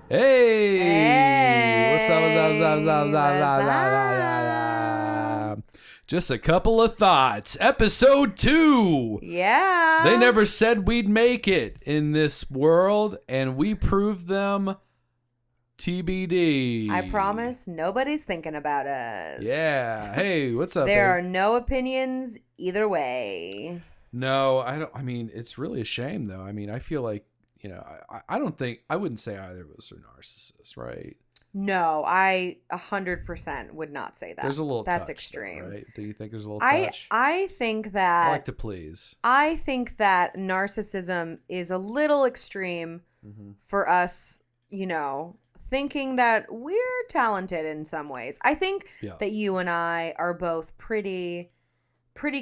Hey! What's up? Just a couple of thoughts. Episode 2. Yeah. They never said we'd make it in this world, and we proved them TBD. I promise nobody's thinking about us. Yeah. Hey, what's up? There are no opinions either way. No, I don't. I mean, it's really a shame, though. I mean, I feel like, I don't think, I wouldn't say either of us are narcissists, right? No, I 100% would not say that. There's a little That's touch, extreme. though, right? Do you think there's a little touch? I think that I like to please. I think that narcissism is a little extreme for us, thinking that we're talented in some ways. I think that you and I are both pretty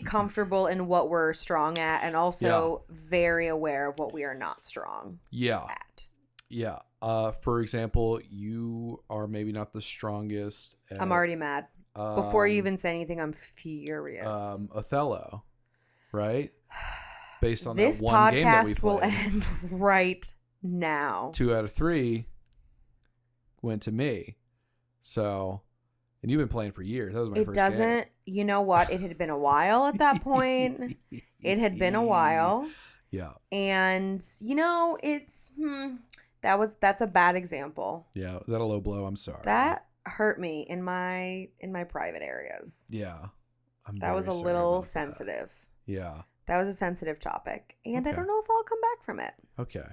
comfortable in what we're strong at, and also very aware of what we are not strong at. Yeah. For example, you are maybe not the strongest. I'm already mad. Before you even say anything, I'm furious. Othello, right? Based on this that one game that we podcast played. will end right now. 2 out of 3 went to me. So, and you've been playing for years. That was my first game. You know what? It had been a while at that point. It had been a while. Yeah. And, it's... That's a bad example. Yeah. Was that a low blow? I'm sorry. That hurt me in my private areas. Yeah. That was a little sensitive. Yeah. That was a sensitive topic. And Okay. I don't know if I'll come back from it. Okay.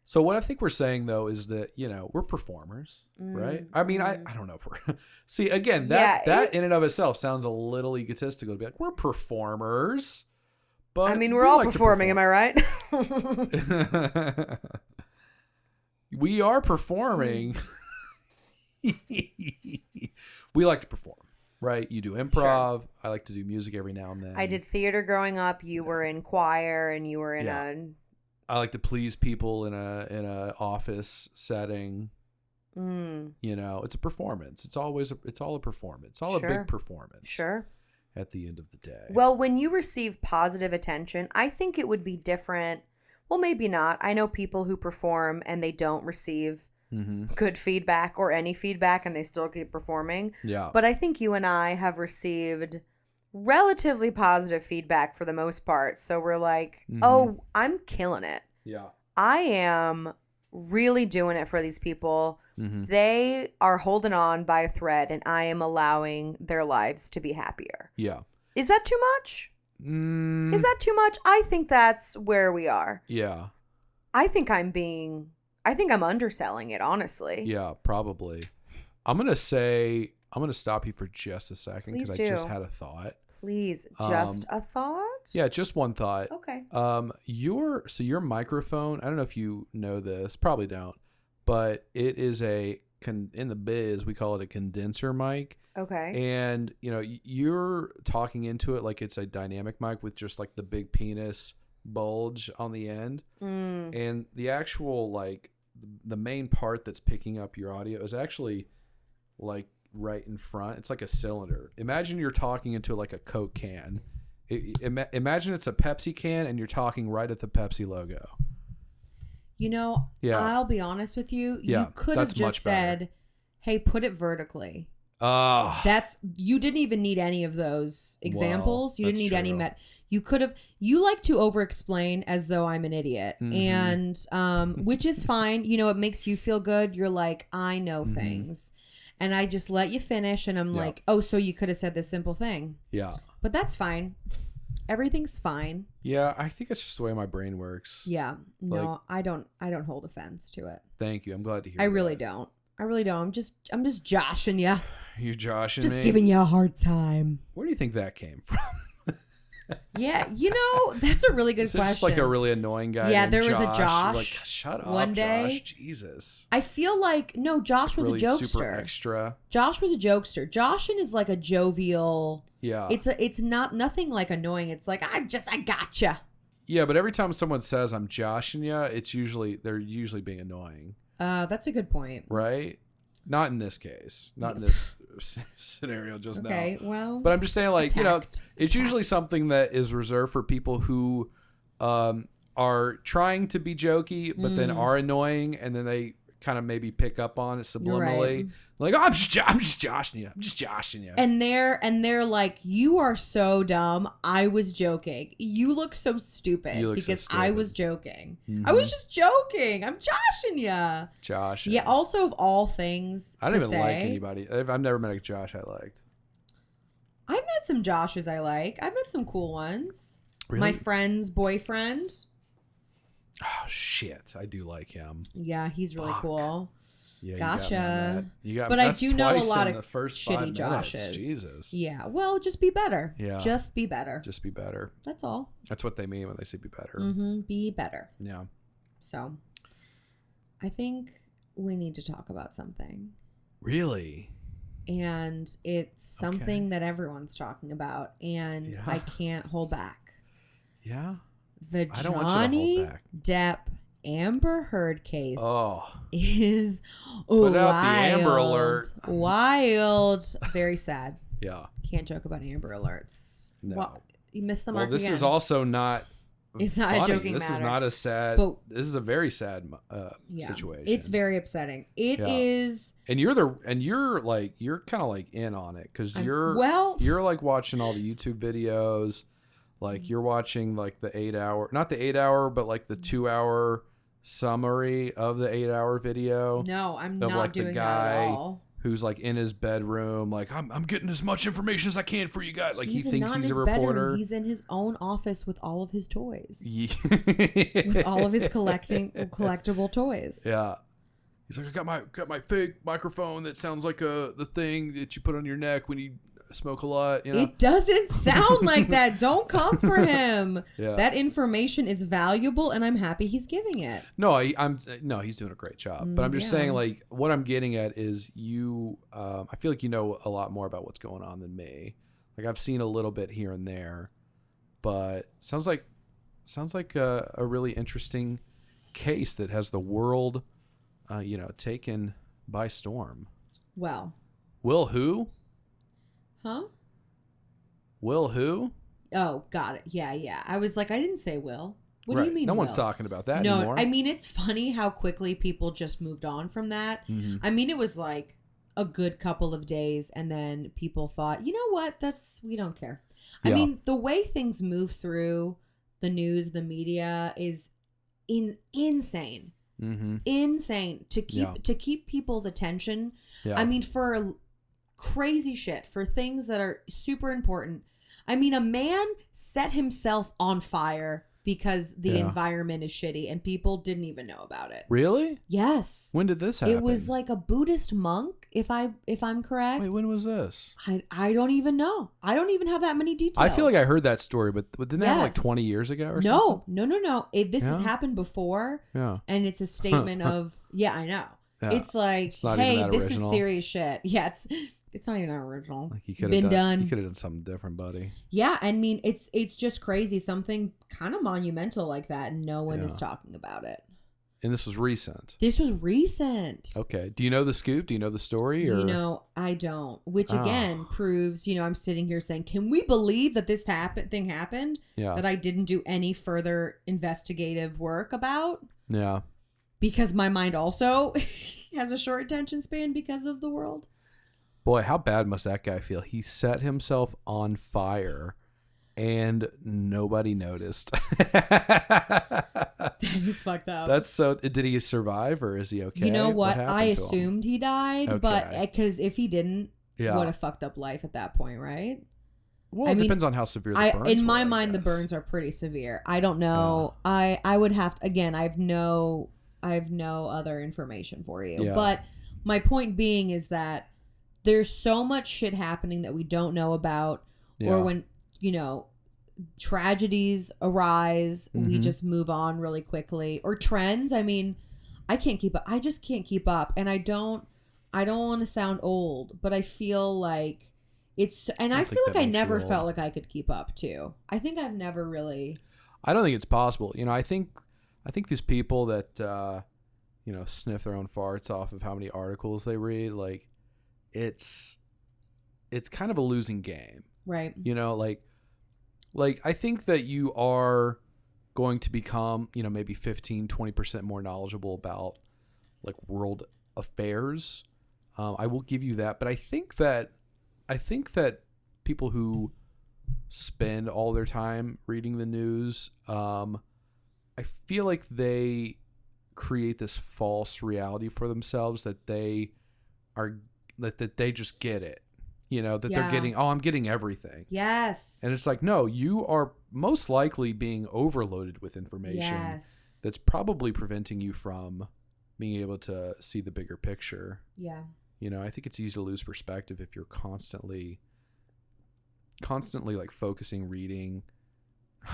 So what I think we're saying, though, is that, we're performers, right? I mean, I don't know if we're... See, again, that in and of itself sounds a little egotistical to be like, we're performers. But I mean, we're all like performing, am I right? We are performing. We like to perform, right? You do improv. Sure. I like to do music every now and then. I did theater growing up. You were in choir, and you were in I like to please people in a office setting. It's a performance. It's all a performance. It's all a big performance. Sure. At the end of the day. Well, when you receive positive attention, I think it would be different. Well, maybe not. I know people who perform and they don't receive good feedback or any feedback, and they still keep performing. Yeah. But I think you and I have received relatively positive feedback for the most part. So we're like, oh, I'm killing it. Yeah. I am really doing it for these people. They are holding on by a thread, and I am allowing their lives to be happier. Yeah. Is that too much? Is that too much? I think that's where we are. Yeah. I think I'm underselling it, honestly. Yeah, probably. I'm going to stop you for just a second because I just had a thought. Please, just a thought? Yeah, just one thought. Okay. Your microphone, I don't know if you know this, probably don't, but it is in the biz, we call it a condenser mic. Okay. And, you're talking into it like it's a dynamic mic with just like the big penis bulge on the end. And the actual, like, the main part that's picking up your audio is actually like right in front. It's like a cylinder. Imagine you're talking into like a Coke can. Imagine it's a Pepsi can and you're talking right at the Pepsi logo. I'll be honest with you. You could have just said, hey, put it vertically. You didn't even need any of those examples. You didn't need any you could have, you like to over explain as though I'm an idiot, and which is fine. It makes you feel good. You're like, I know things, and I just let you finish, and I'm like, oh, so you could have said this simple thing. Yeah. But that's fine. Everything's fine. Yeah, I think it's just the way my brain works. Yeah. No, I don't hold offense to it. Thank you. I'm glad to hear I really don't. I'm just joshing you. You're joshing just me? Just giving you a hard time. Where do you think that came from? Yeah, that's a really good question. Just like a really annoying guy. Yeah, there was a Josh. Like, shut up, one day. Josh. Jesus. I feel like Josh was really a jokester. Super extra. Josh was a jokester. Joshin is like a jovial. Yeah. It's not nothing like annoying. It's like I gotcha. Yeah, but every time someone says I'm joshing you, they're usually being annoying. That's a good point. Right? Not in this case. Not in this scenario just now. Okay, well. But I'm just saying, like, attacked. It's usually something that is reserved for people who are trying to be jokey, but then are annoying, and then they kind of maybe pick up on it subliminally. Right. Like, oh, I'm just joshing you. I'm just joshing you. And they're like, you are so dumb. I was joking. You look so stupid because I was joking. Mm-hmm. I was just joking. I'm joshing you. Joshing. Yeah. Also, of all things, I don't even like anybody. I've never met a Josh I liked. I've met some Joshes I like. I've met some cool ones. Really? My friend's boyfriend. Oh shit! I do like him. Yeah, he's really cool. Yeah, gotcha. You got but I do know a lot of first shitty Joshes. Jesus. Yeah. Well, just be better. Yeah. Just be better. Just be better. That's all. That's what they mean when they say be better. Mm-hmm. Be better. Yeah. So, I think we need to talk about something. Really? And it's something that everyone's talking about, and I can't hold back. Yeah. The Johnny Depp Amber Heard case is Put out the Amber Alert. Wild. Very sad. Yeah. Can't joke about Amber Alerts. No. Well, you missed the mark again. This is also not It's not funny. A joking This matter. is not a sad... But, this is a very sad situation. It's very upsetting. It is... And you're kind of like in on it because you're like watching all the YouTube videos. Like you're watching like the 8 hour, not the 8 hour, but like the 2 hour summary of the 8 hour video. No, I'm not like doing the guy that at all. Who's like in his bedroom, like I'm getting as much information as I can for you guys. Like he thinks he's a reporter. Bedroom. He's in his own office with all of his toys. With all of his collectible toys. Yeah. He's like, I got my fake microphone that sounds like the thing that you put on your neck when you smoke a lot. You know? It doesn't sound like that. Don't come for him. Yeah. That information is valuable, and I'm happy he's giving it. No, he's doing a great job. But I'm just saying, like, what I'm getting at is you. I feel like you know a lot more about what's going on than me. Like I've seen a little bit here and there, but sounds like a really interesting case that has the world, taken by storm. Well, Will who? Huh? Will who? Oh, got it. Yeah. I was like, I didn't say Will. What do you mean? No one's talking about that anymore. I mean, it's funny how quickly people just moved on from that. Mm-hmm. I mean, it was like a good couple of days, and then people thought, you know what? We don't care. Yeah. I mean, the way things move through the news, the media is insane. Mm-hmm. Insane to keep people's attention. Yeah. I mean, for crazy shit, for things that are super important. I mean, a man set himself on fire because the environment is shitty and people didn't even know about it. Really? Yes. When did this happen? It was like a Buddhist monk, if I'm correct. Wait, when was this? I don't even know. I don't even have that many details. I feel like I heard that story, but didn't that happen like 20 years ago or something? No. This has happened before. Yeah. And it's a statement of, I know. Yeah. It's like, hey, this is serious shit. Yeah, it's not even original. Like you could have done. You could have done something different, buddy. Yeah, I mean, it's just crazy. Something kind of monumental like that, and no one is talking about it. And this was recent. This was recent. Okay. Do you know the scoop? Do you know the story? Or? I don't. Which again proves, I'm sitting here saying, can we believe that this thing happened? Yeah. That I didn't do any further investigative work about? Yeah. Because my mind also has a short attention span because of the world. Boy, how bad must that guy feel? He set himself on fire and nobody noticed. That is fucked up. That's so... Did he survive or is he okay? You know what? I assumed he died, but because if he didn't, what a fucked up life at that point, right? Well, it depends on how severe the burns in my mind, the burns are pretty severe. I don't know. I would have to... Again, I have no other information for you. Yeah. But my point being is that there's so much shit happening that we don't know about, or when, tragedies arise, we just move on really quickly, or trends. I mean, I can't keep up. I just can't keep up. And I don't want to sound old, but I feel like I feel like I never felt like I could keep up too. I think I've never really. I don't think it's possible. I think these people that, sniff their own farts off of how many articles they read, like, it's kind of a losing game. Right. Like I think that you are going to become, maybe 15, 20% more knowledgeable about like world affairs. I will give you that, but I think that people who spend all their time reading the news, I feel like they create this false reality for themselves that they just get it. You know, that they're getting, I'm getting everything. Yes. And it's like, no, you are most likely being overloaded with information that's probably preventing you from being able to see the bigger picture. Yeah. You know, I think it's easy to lose perspective if you're constantly like focusing, reading.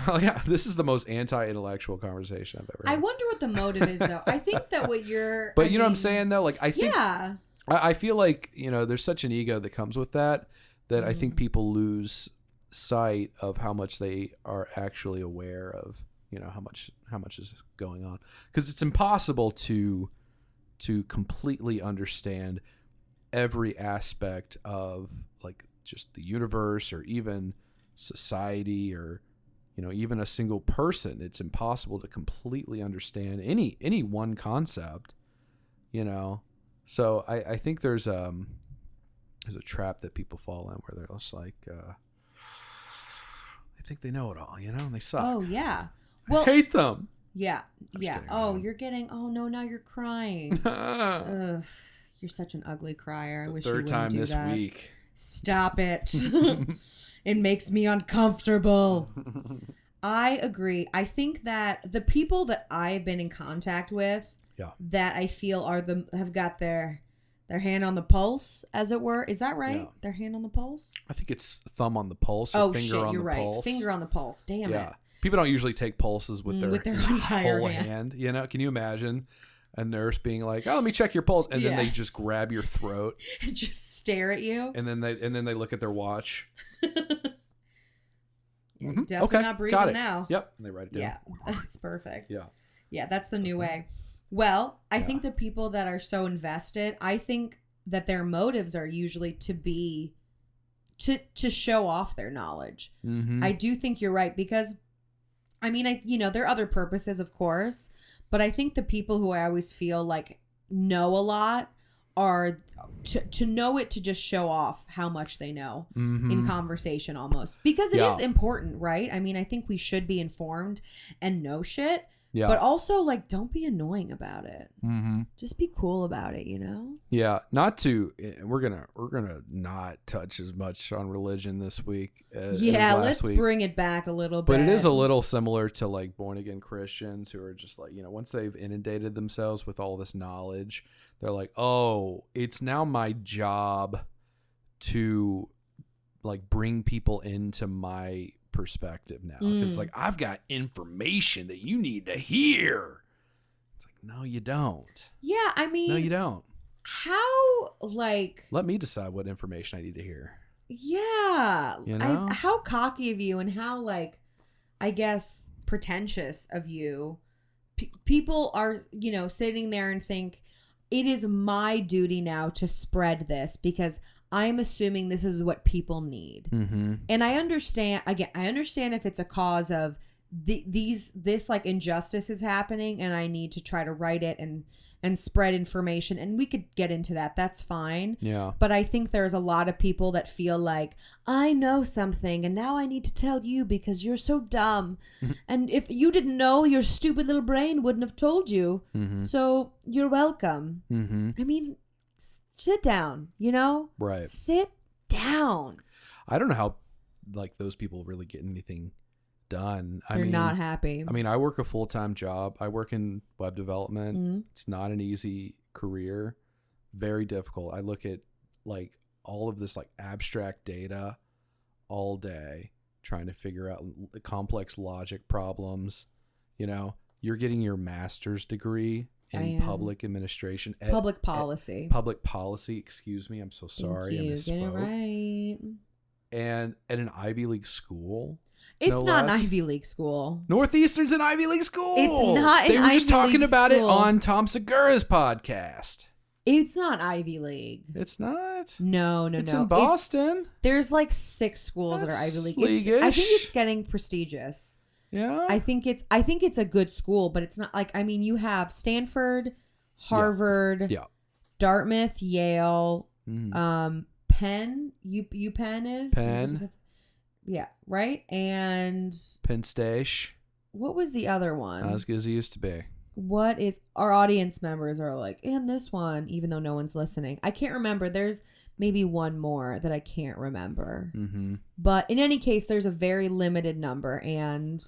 Yeah, this is the most anti-intellectual conversation I've ever had. I wonder what the motive is, though. I think that what you're... But you know what I'm saying, though? Like, I think... Yeah. I feel like, you know, there's such an ego that comes with that I think people lose sight of how much they are actually aware of, you know, how much is going on. Because it's impossible to completely understand every aspect of, like, just the universe or even society or, you know, even a single person. It's impossible to completely understand any one concept, you know. So I think there's a trap that people fall in where they're just like, they think they know it all, you know, and they suck. Oh yeah, well, I hate them. Yeah, yeah. Oh, you're getting. Oh no, now you're crying. Ugh, you're such an ugly crier. It's I wish the third time this that. week. Stop it. It makes me uncomfortable. I agree. I think that the people that I've been in contact with. Yeah. That I feel have got their hand on the pulse, as it were. Is that right? Yeah. Their hand on the pulse? I think it's thumb on the pulse or finger on the pulse. You're right. Finger on the pulse. Damn it. People don't usually take pulses with their entire whole hand. You know, can you imagine a nurse being like, "Oh, let me check your pulse," and then they just grab your throat and just stare at you, and then they look at their watch. Definitely not breathing now. Yep, and they write it down. Yeah, that's perfect. Yeah, that's the new way. Well, I think the people that are so invested, I think that their motives are usually to show off their knowledge. Mm-hmm. I do think you're right because, I mean, there are other purposes, of course, but I think the people who I always feel like know a lot are to know it to just show off how much they know in conversation almost. Because it is important, right? I mean, I think we should be informed and know shit. Yeah. But also, like, don't be annoying about it. Mm-hmm. Just be cool about it, you know? Yeah. We're gonna not touch as much on religion this week as last week. Bring it back a little bit. But it is a little similar to, like, born again Christians who are just like, you know, once they've inundated themselves with all this knowledge, they're like, oh, it's now my job to, like, bring people into my perspective now. It's like, I've got information that you need to hear. It's like, no, you don't. Yeah, I mean, no, you don't. How, like, let me decide what information I need to hear. Yeah. You know? How cocky of you and how, like, I guess pretentious of you. People are, you know, sitting there and think it is my duty now to spread this because I'm assuming this is what people need. Mm-hmm. And I understand if it's a cause of this like injustice is happening and I need to try to write it and spread information, and we could get into that. That's fine. Yeah. But I think there's a lot of people that feel like I know something and now I need to tell you because you're so dumb. And if you didn't know, your stupid little brain wouldn't have told you. Mm-hmm. So you're welcome. Mm-hmm. I mean, sit down, you know? Right. Sit down. I don't know how, like, those people really get anything done. They're not happy. I mean, I work a full-time job. I work in web development. Mm-hmm. It's not an easy career. Very difficult. I look at, like, all of this, like, abstract data all day, trying to figure out complex logic problems. You know, you're getting your master's degree in public administration. Public policy. Public policy. Excuse me. I'm so sorry. Thank you. Get it right. And at an Ivy League school. It's not an Ivy League school. Northeastern's an Ivy League school. It's not. They were just talking about it on Tom Segura's podcast. It's not Ivy League. It's not. No. It's in Boston. There's like 6 schools that are Ivy League. I think it's getting prestigious. Yeah. I think it's a good school, but it's not like, I mean, you have Stanford, Harvard, Dartmouth, Yale, Penn, UPenn is? Penn. Yeah, right? And Penn Station. What was the other one? Not as good as it used to be. What is... Our audience members are like, and this one, even though no one's listening. I can't remember. There's maybe one more that I can't remember. Mm-hmm. But in any case, there's a very limited number, and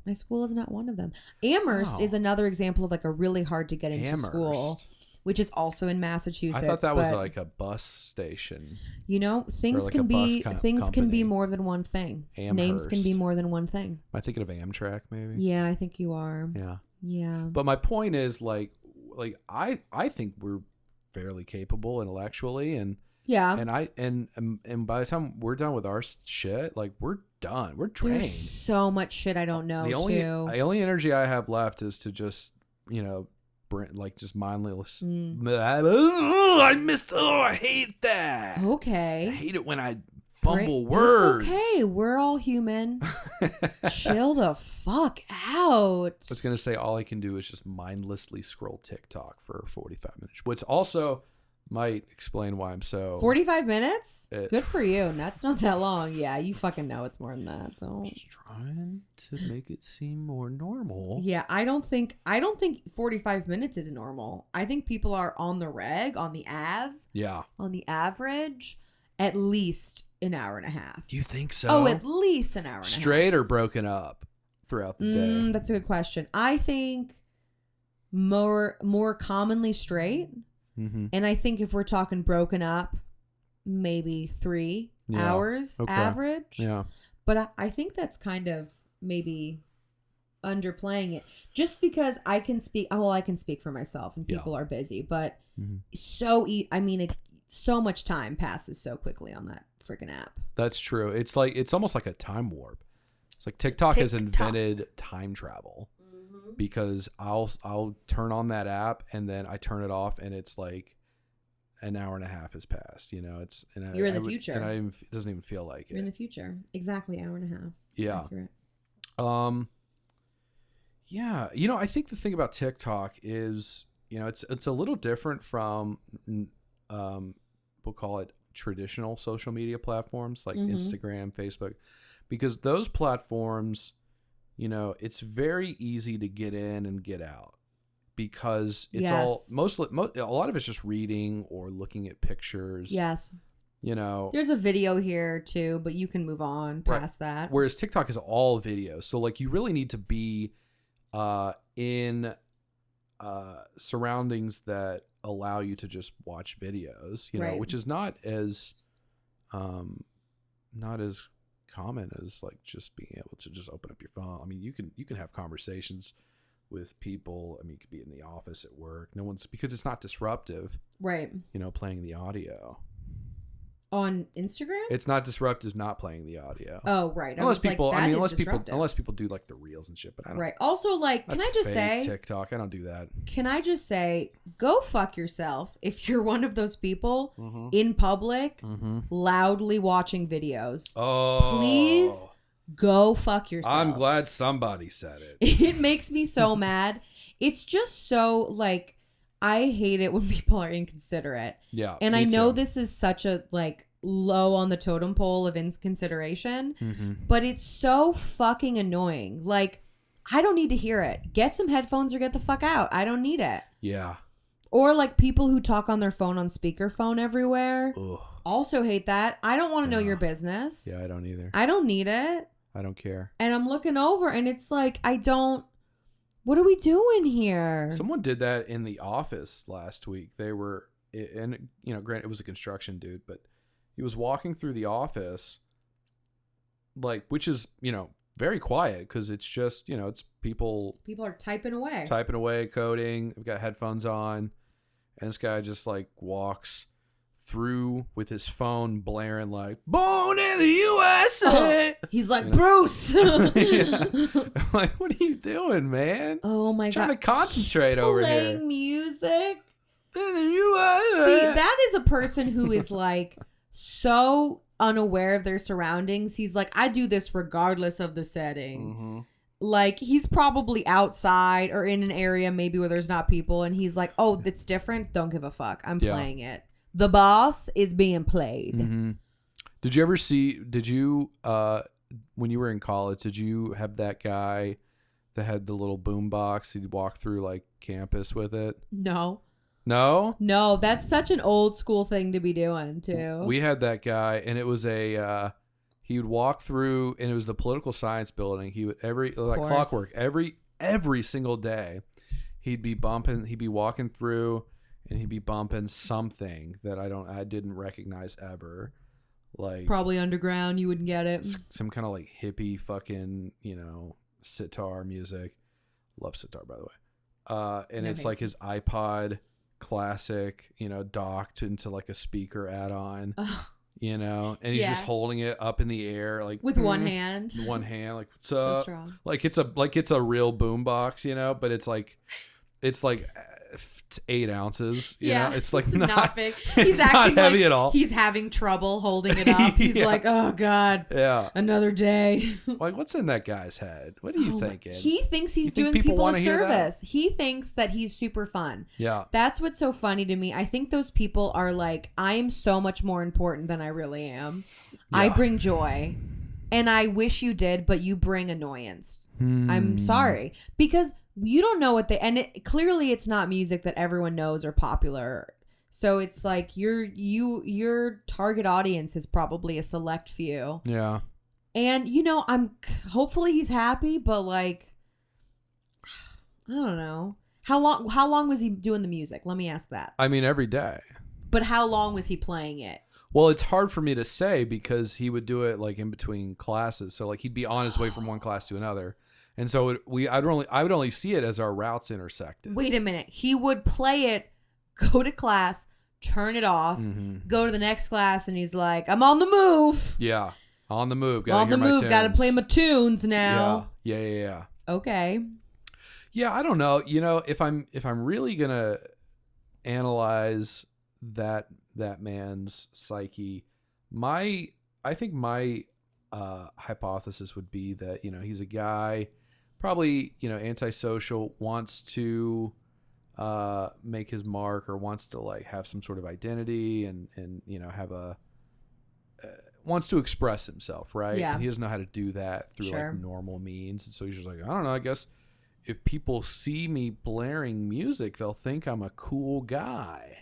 my school is not one of them. Amherst is another example of like a really hard to get into school, which is also in Massachusetts. I thought that was like a bus station. You know, things can be more than one thing. Amherst. Names can be more than one thing. Am I thinking of Amtrak maybe? Yeah, I think you are. Yeah. But my point is like I think we're fairly capable intellectually, and and by the time we're done with our shit, like we're done. We're trained. There's so much shit I don't know. The only energy I have left is to just, just mindless. I hate that. Okay. I hate it when I fumble words. It's okay. We're all human. Chill the fuck out. I was going to say all I can do is just mindlessly scroll TikTok for 45 minutes, which also might explain why I'm so... 45 minutes? Good for you. That's not that long. Yeah, you fucking know it's more than that. Just trying to make it seem more normal. Yeah, I don't think 45 minutes is normal. I think people are on the reg, on the average, at least an hour and a half. Do you think so? Oh, at least an hour and a half. Straight or broken up throughout the day? That's a good question. I think more commonly straight. Mm-hmm. And I think if we're talking broken up, maybe 3 hours average. Yeah. But I think that's kind of maybe underplaying it. Just because I can speak for myself and people are busy. But so much time passes so quickly on that freaking app. That's true. It's almost like a time warp. It's like TikTok has invented time travel. Because I'll turn on that app and then I turn it off and it's like an hour and a half has passed. You're in the future, and it doesn't even feel like you're in the future. Exactly, hour and a half. Yeah. Accurate. Yeah. I think the thing about TikTok is it's a little different from we'll call it traditional social media platforms like Instagram, Facebook, because those platforms. It's very easy to get in and get out because it's a lot of it's just reading or looking at pictures. Yes. There's a video here too, but you can move on past that. Whereas TikTok is all video. So like you really need to be in surroundings that allow you to just watch videos, which is not as common as like just being able to just open up your phone. I mean, you can have conversations with people. I mean, you could be in the office at work. Because it's not disruptive. Right. Playing the audio. On Instagram? It's not disruptive not playing the audio. Oh, right. Unless people do like the reels and shit, but I don't. Right. Also, like, can I just say TikTok? I don't do that. Can I just say, go fuck yourself if you're one of those people in public loudly watching videos. Oh. Please go fuck yourself. I'm glad somebody said it. It makes me so mad. It's just so like I hate it when people are inconsiderate. Yeah. And I know this is such a like low on the totem pole of inconsideration, but it's so fucking annoying. Like, I don't need to hear it. Get some headphones or get the fuck out. I don't need it. Yeah. Or like people who talk on their phone on speakerphone everywhere. Ugh. Also hate that. I don't want to know your business. Yeah, I don't either. I don't need it. I don't care. And I'm looking over and it's like, what are we doing here? Someone did that in the office last week. They were, and granted, it was a construction dude, but he was walking through the office, like, which is, very quiet because it's just, it's people. People are typing away, coding. They've got headphones on, and this guy just like walks through with his phone blaring like "Born in the USA." Oh, he's like Bruce. I'm like, what are you doing, man? Oh my god! Trying to concentrate over here. Playing music. In the USA. See, that is a person who is like so unaware of their surroundings. He's like, I do this regardless of the setting. Like, he's probably outside or in an area maybe where there's not people, and he's like, oh, it's different. Don't give a fuck. I'm playing it. The boss is being played. Mm-hmm. Did you when you were in college, did you have that guy that had the little boom box? He'd walk through like campus with it? No. No? No, that's such an old school thing to be doing too. We had that guy, and it was he would walk through, and it was the political science building. He would like clockwork every single day. He'd be walking through, and he'd be bumping something that I didn't recognize ever. Like probably underground, you wouldn't get it. Some kind of like hippie fucking, sitar music. Love sitar, by the way. And it's like his iPod Classic, docked into like a speaker add-on, and he's just holding it up in the air, like with one hand. One hand, like what's so up? Strong. Like it's a real boom box, but it's like 8 ounces. It's like not big. He's not heavy like at all. He's having trouble holding it up. He's like, oh god, another day. Like, what's in that guy's head? What are you thinking? He thinks he's doing people a service. He thinks that he's super fun. Yeah, that's what's so funny to me. I think those people are like, I am so much more important than I really am. Yeah. I bring joy, and I wish you did, but you bring annoyance. I'm sorry, because you don't know what clearly it's not music that everyone knows or popular. So it's like your target audience is probably a select few. Yeah. And hopefully he's happy, but like, I don't know. How long was he doing the music? Let me ask that. I mean, every day. But how long was he playing it? Well, it's hard for me to say because he would do it like in between classes. So like he'd be on his way from one class to another. And so I would only see it as our routes intersected. Wait a minute. He would play it, go to class, turn it off, go to the next class, and he's like, I'm on the move. Yeah. On the move. On the move. Got to play my tunes now. Yeah. Okay. Yeah, I don't know. If I'm really going to analyze that man's psyche, I think my hypothesis would be that, he's a guy probably, antisocial, wants to make his mark, or wants to like have some sort of identity and have wants to express himself, right? Yeah. And he doesn't know how to do that through like normal means. And so he's just like, I don't know, I guess if people see me blaring music, they'll think I'm a cool guy.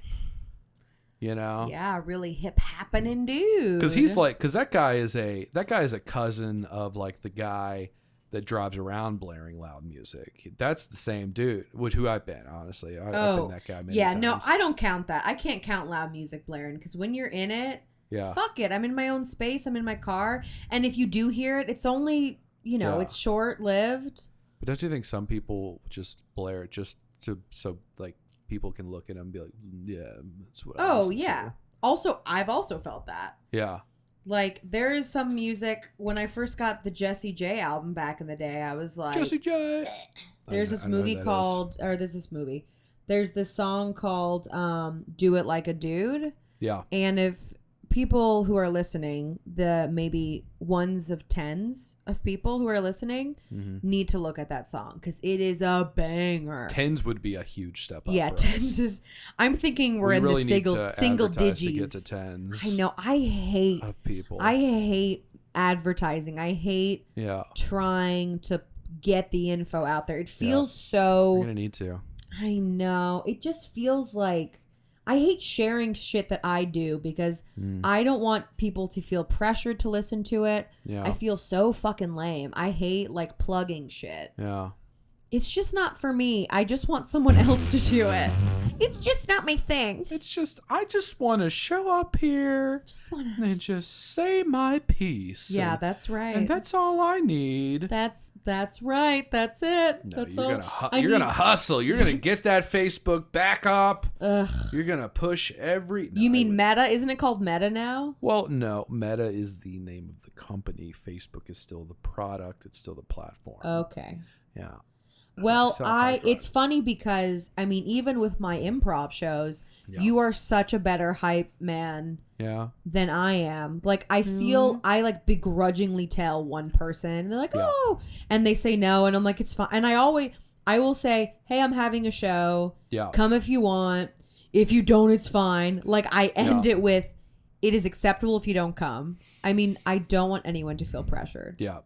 Yeah, really hip happening dude. Because that guy is a cousin of like the guy that drives around blaring loud music. That's the same dude, who I've been, honestly. I've been that guy many times. No, I don't count that. I can't count loud music blaring, because when you're in it, fuck it. I'm in my own space. I'm in my car. And if you do hear it, it's only, it's short-lived. But don't you think some people just blare it just so like people can look at them and be like, yeah, that's what I listen to. Also, I've also felt that. Yeah. Like, there is some music, when I first got the Jessie J album back in the day, I was like... Jessie J! There's this song called Do It Like a Dude. Yeah. And if people who are listening, the maybe ones of tens of people who are listening, need to look at that song, because it is a banger. Tens would be a huge step up. Yeah, for tens us. is. I'm thinking we're in really the single digits to get to tens. I know. I hate advertising. I hate trying to get the info out there. It feels so. You're gonna need to. I know. It just feels like. I hate sharing shit that I do, because I don't want people to feel pressured to listen to it. Yeah. I feel so fucking lame. I hate like plugging shit. Yeah. It's just not for me. I just want someone else to do it. It's just not my thing. I just want to show up here and just say my piece. Yeah, that's right. And that's all I need. That's right. That's it. No, you're gonna hustle. You're gonna get that Facebook back up. Ugh. You're gonna push every. You mean Meta? Isn't it called Meta now? Well, no. Meta is the name of the company. Facebook is still the product. It's still the platform. Okay. Yeah. Well, it's funny because, I mean, even with my improv shows, you are such a better hype man than I am. Like, I feel, I like begrudgingly tell one person, and they're like, oh, and they say no, and I'm like, it's fine. And I will say, hey, I'm having a show. Yeah. Come if you want. If you don't, it's fine. Like, I end it with, it is acceptable if you don't come. I mean, I don't want anyone to feel pressured. Yeah.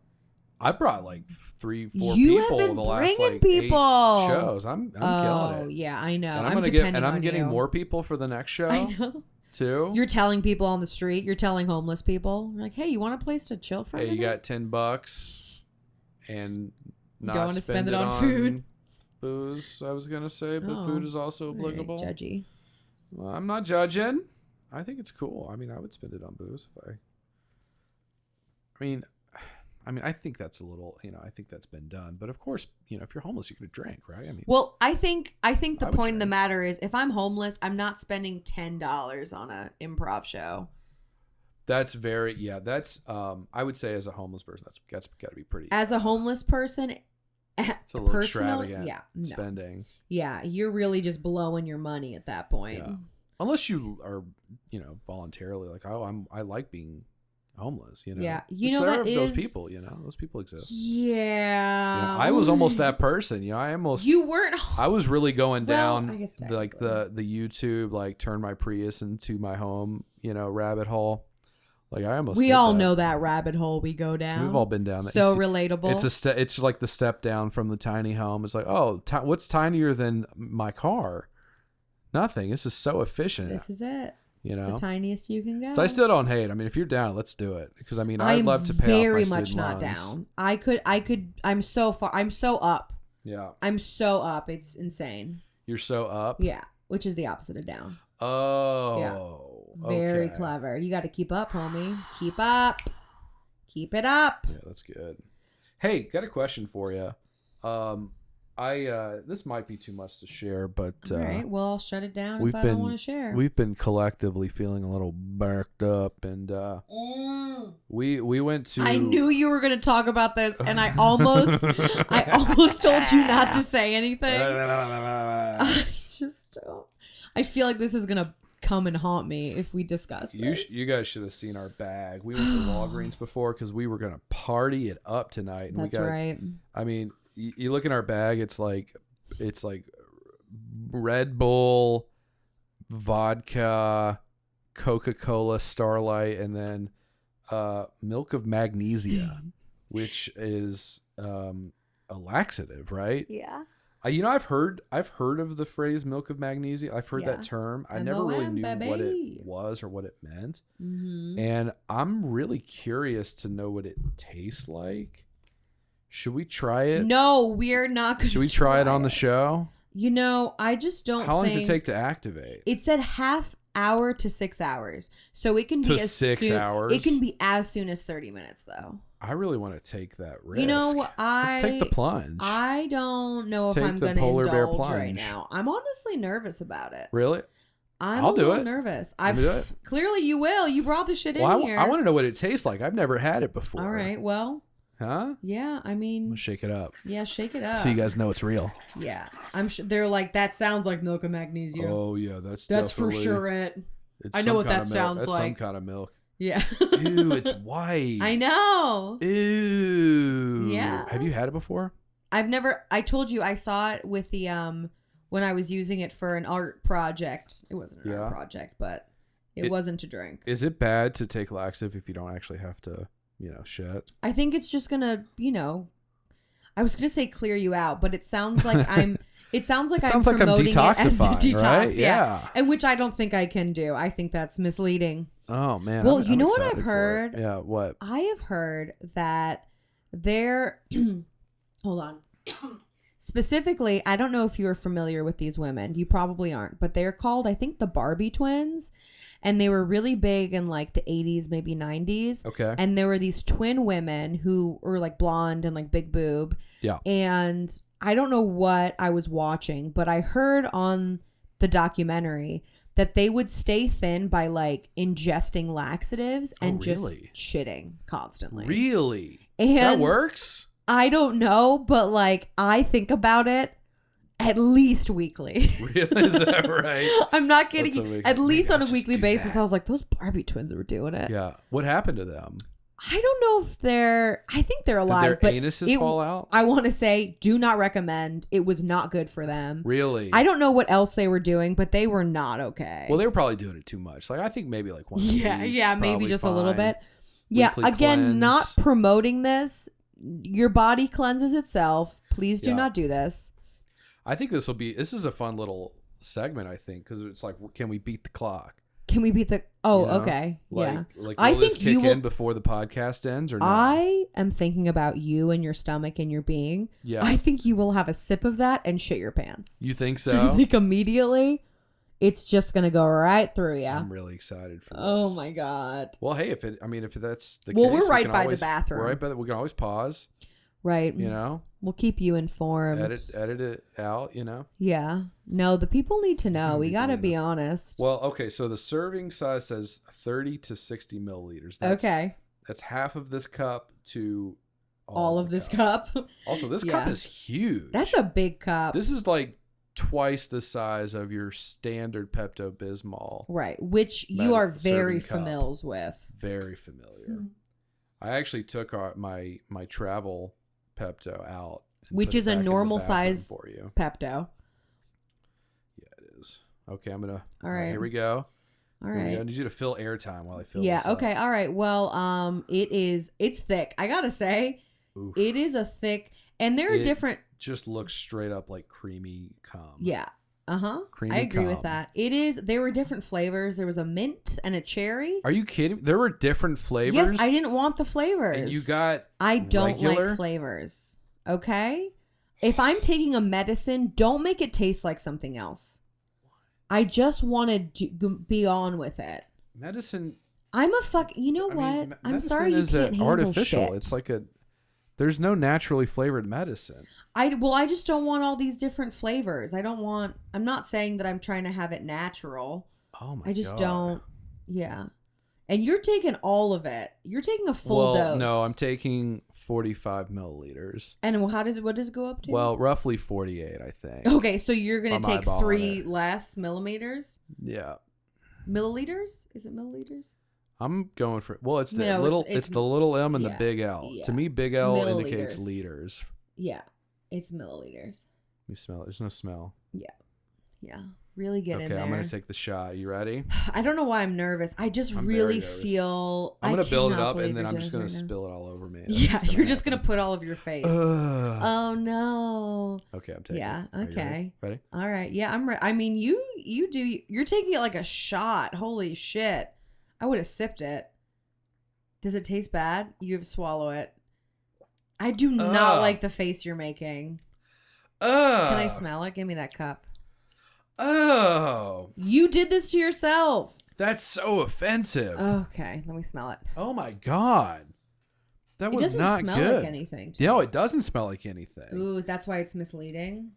I brought like 3-4 people the last like 8 shows. I'm killing it. Yeah, I know. And I'm getting more people for the next show. I know. Too. You're telling people on the street. You're telling homeless people. You're like, hey, you want a place to chill for a minute? You got $10 and not don't want to spend it on food. Booze, I was gonna say, but food is also applicable. Very judgy. Well, I'm not judging. I think it's cool. I mean, I would spend it on booze if I mean, I think that's a little, I think that's been done. But of course, if you're homeless, you could drink, right? I mean, well, I think the point of the matter is, if I'm homeless, I'm not spending $10 on an improv show. That's that's, I would say as a homeless person, that's got to be pretty. As a homeless person, it's a little extravagant spending. Yeah, you're really just blowing your money at that point. Yeah. Unless you are, voluntarily like, oh, I like being homeless, Yeah, those people, those people exist. Yeah. I was almost that person. You weren't. I was really going down like the YouTube, like turn my Prius into my home, rabbit hole. Like I almost. We all know that rabbit hole we go down. We've all been down that. So relatable. It's like the step down from the tiny home. It's like, oh, what's tinier than my car? Nothing. This is so efficient. This is it. It's the tiniest you can go. So I still don't hate. I mean, if you're down, let's do it. Because I'd love to pay off my student loans. Very much not down. I could. I'm so far. I'm so up. Yeah. I'm so up. It's insane. You're so up? Yeah. Which is the opposite of down. Oh. Yeah. Very clever. You got to keep up, homie. Keep up. Keep it up. Yeah, that's good. Hey, got a question for you. This might be too much to share, but all right, well, I'll shut it down if I don't want to share. We've been collectively feeling a little barked up, and we went to. I knew you were going to talk about this, and I almost told you not to say anything. I just don't. I feel like this is going to come and haunt me if we discuss this. You guys should have seen our bag. We went to Walgreens before because we were going to party it up tonight. And That's right. I mean. You look in our bag, it's like Red Bull, vodka, Coca-Cola, Starlight, and then milk of magnesia, which is a laxative, right? Yeah. I've heard of the phrase milk of magnesia. I've heard that term. I never really knew what it was or what it meant. Mm-hmm. And I'm really curious to know what it tastes like. Should we try it? No, we're not going to. Should we try it on the show? I just don't. How long does it take to activate? It said half hour to 6 hours, so it can be 6 hours. It can be as soon as 30 minutes, though. I really want to take that risk. Let's take the plunge. I don't know if I'm going to indulge right now. I'm honestly nervous about it. Really? I'll do it. Nervous. I'll do it. Clearly, you will. You brought the shit in here. I want to know what it tastes like. I've never had it before. All right. Well. Huh? Yeah, I mean... We'll shake it up. Yeah, shake it up. So you guys know it's real. Yeah. I'm sure they're like, that sounds like milk and magnesia. Oh, yeah, that's for sure it. I know what that sounds like. That's some kind of milk. Yeah. Ew, it's white. I know. Ew. Yeah. Have you had it before? I told you I saw it with the, when I was using it for an art project. It wasn't an art project, but it wasn't to drink. Is it bad to take laxative if you don't actually have to... shit. I think it's just gonna, I was gonna say clear you out, but it sounds like I'm promoting it as a detox, right? Yeah. And which I don't think I can do. I think that's misleading. Oh man. Well, you know what I've heard? Yeah, what? I have heard that hold on. Specifically, I don't know if you're familiar with these women. You probably aren't, but they're called, I think, the Barbie twins. And they were really big in like the 80s, maybe 90s. Okay. And there were these twin women who were like blonde and like big boob. Yeah. And I don't know what I was watching, but I heard on the documentary that they would stay thin by like ingesting laxatives and just shitting constantly. Really? And that works? I don't know, but like I think about it at least weekly. Really? Is that right? I'm not kidding you. At least on a weekly basis, that. I was like, those Barbie twins were doing it. Yeah. What happened to them? I don't know if I think they're alive. Did their anuses fall out? I want to say, do not recommend. It was not good for them. Really? I don't know what else they were doing, but they were not okay. Well, they were probably doing it too much. Like, I think maybe like once a week. Yeah, maybe just fine. A little bit. Yeah, again, cleanse. Not promoting this. Your body cleanses itself. Please do not do this. I think this is a fun little segment, I think, because it's like, can we beat the clock? Can we beat the... Oh, you know? Okay. Yeah. Like, will this kick in before the podcast ends or not? I am thinking about you and your stomach and your being. Yeah. I think you will have a sip of that and shit your pants. You think so? I think immediately it's just going to go right through you. I'm really excited for this. Oh, my God. Well, hey, if that's the case... Well, we're right by the bathroom. We're right by we can always pause. Right. You know? We'll keep you informed. Edit it out, you know? Yeah. No, the people need to know. We got to be honest. Well, okay. So the serving size says 30 to 60 milliliters. That's half of this cup to all of this cup. Also, this cup is huge. That's a big cup. This is like twice the size of your standard Pepto-Bismol. Right. Which you are very familiar with. Very familiar. Mm-hmm. I actually took my travel Pepto out, which is a normal size for you. Pepto. Yeah, it is. Okay, I'm gonna. All right, here we go. All right, I need you to fill airtime while I fill. Yeah. This Okay. up. All right. Well, it's thick. I gotta say, Oof. It is a thick, and there are different. Just looks straight up like creamy cum. Yeah. Creamy I agree cum. with that. It is. There were different flavors. There was a mint and a cherry. Are you kidding? There were different flavors. Yes, I didn't want the flavors. And you got. I don't like flavors. Okay? If I'm taking a medicine, don't make it taste like something else. I just want to be on with it. Medicine. I'm a You know what? I'm sorry you can't handle artificial. Shit. It's like there's no naturally flavored medicine. I just don't want all these different flavors. I'm not saying that I'm trying to have it natural. Oh my God. I just don't. Yeah. And you're taking all of it. You're taking a full dose. No, I'm taking 45 milliliters. And what does it go up to? Well, roughly 48, I think. Okay, so you're going to take 3 less millimeters? Yeah. Milliliters? Is it milliliters? I'm going for it's the little M and the big L. Yeah. To me, big L indicates liters. Yeah. It's milliliters. Let me smell it. There's no smell. Yeah. Yeah. Really get in there. Okay, I'm going to take the shot. You ready? I don't know why I'm nervous. I just really feel... I'm going to build it up and then I'm just going to spill it all over me. Yeah, you're just going to put all over your face. Oh, no. Okay, I'm taking it. Yeah, okay. Ready? All right. Yeah, I'm ready. I mean, you're taking it like a shot. Holy shit. I would have sipped it. Does it taste bad? You have to swallow it. I do not like the face you're making. Can I smell it? Give me that cup. Oh. You did this to yourself. That's so offensive. Okay, let me smell it. Oh my God. That was not good. It doesn't smell like anything. No, it doesn't smell like anything. Ooh, that's why it's misleading.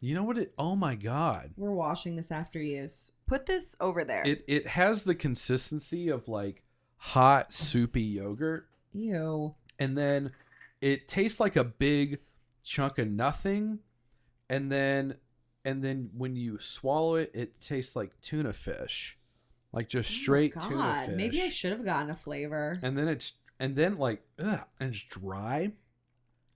You know what oh my God. We're washing this after use. Put this over there. It has the consistency of like hot soupy yogurt. Ew. And then it tastes like a big chunk of nothing. And then when you swallow it, it tastes like tuna fish. Like just straight tuna fish. Maybe I should have gotten a flavor. And then and it's dry.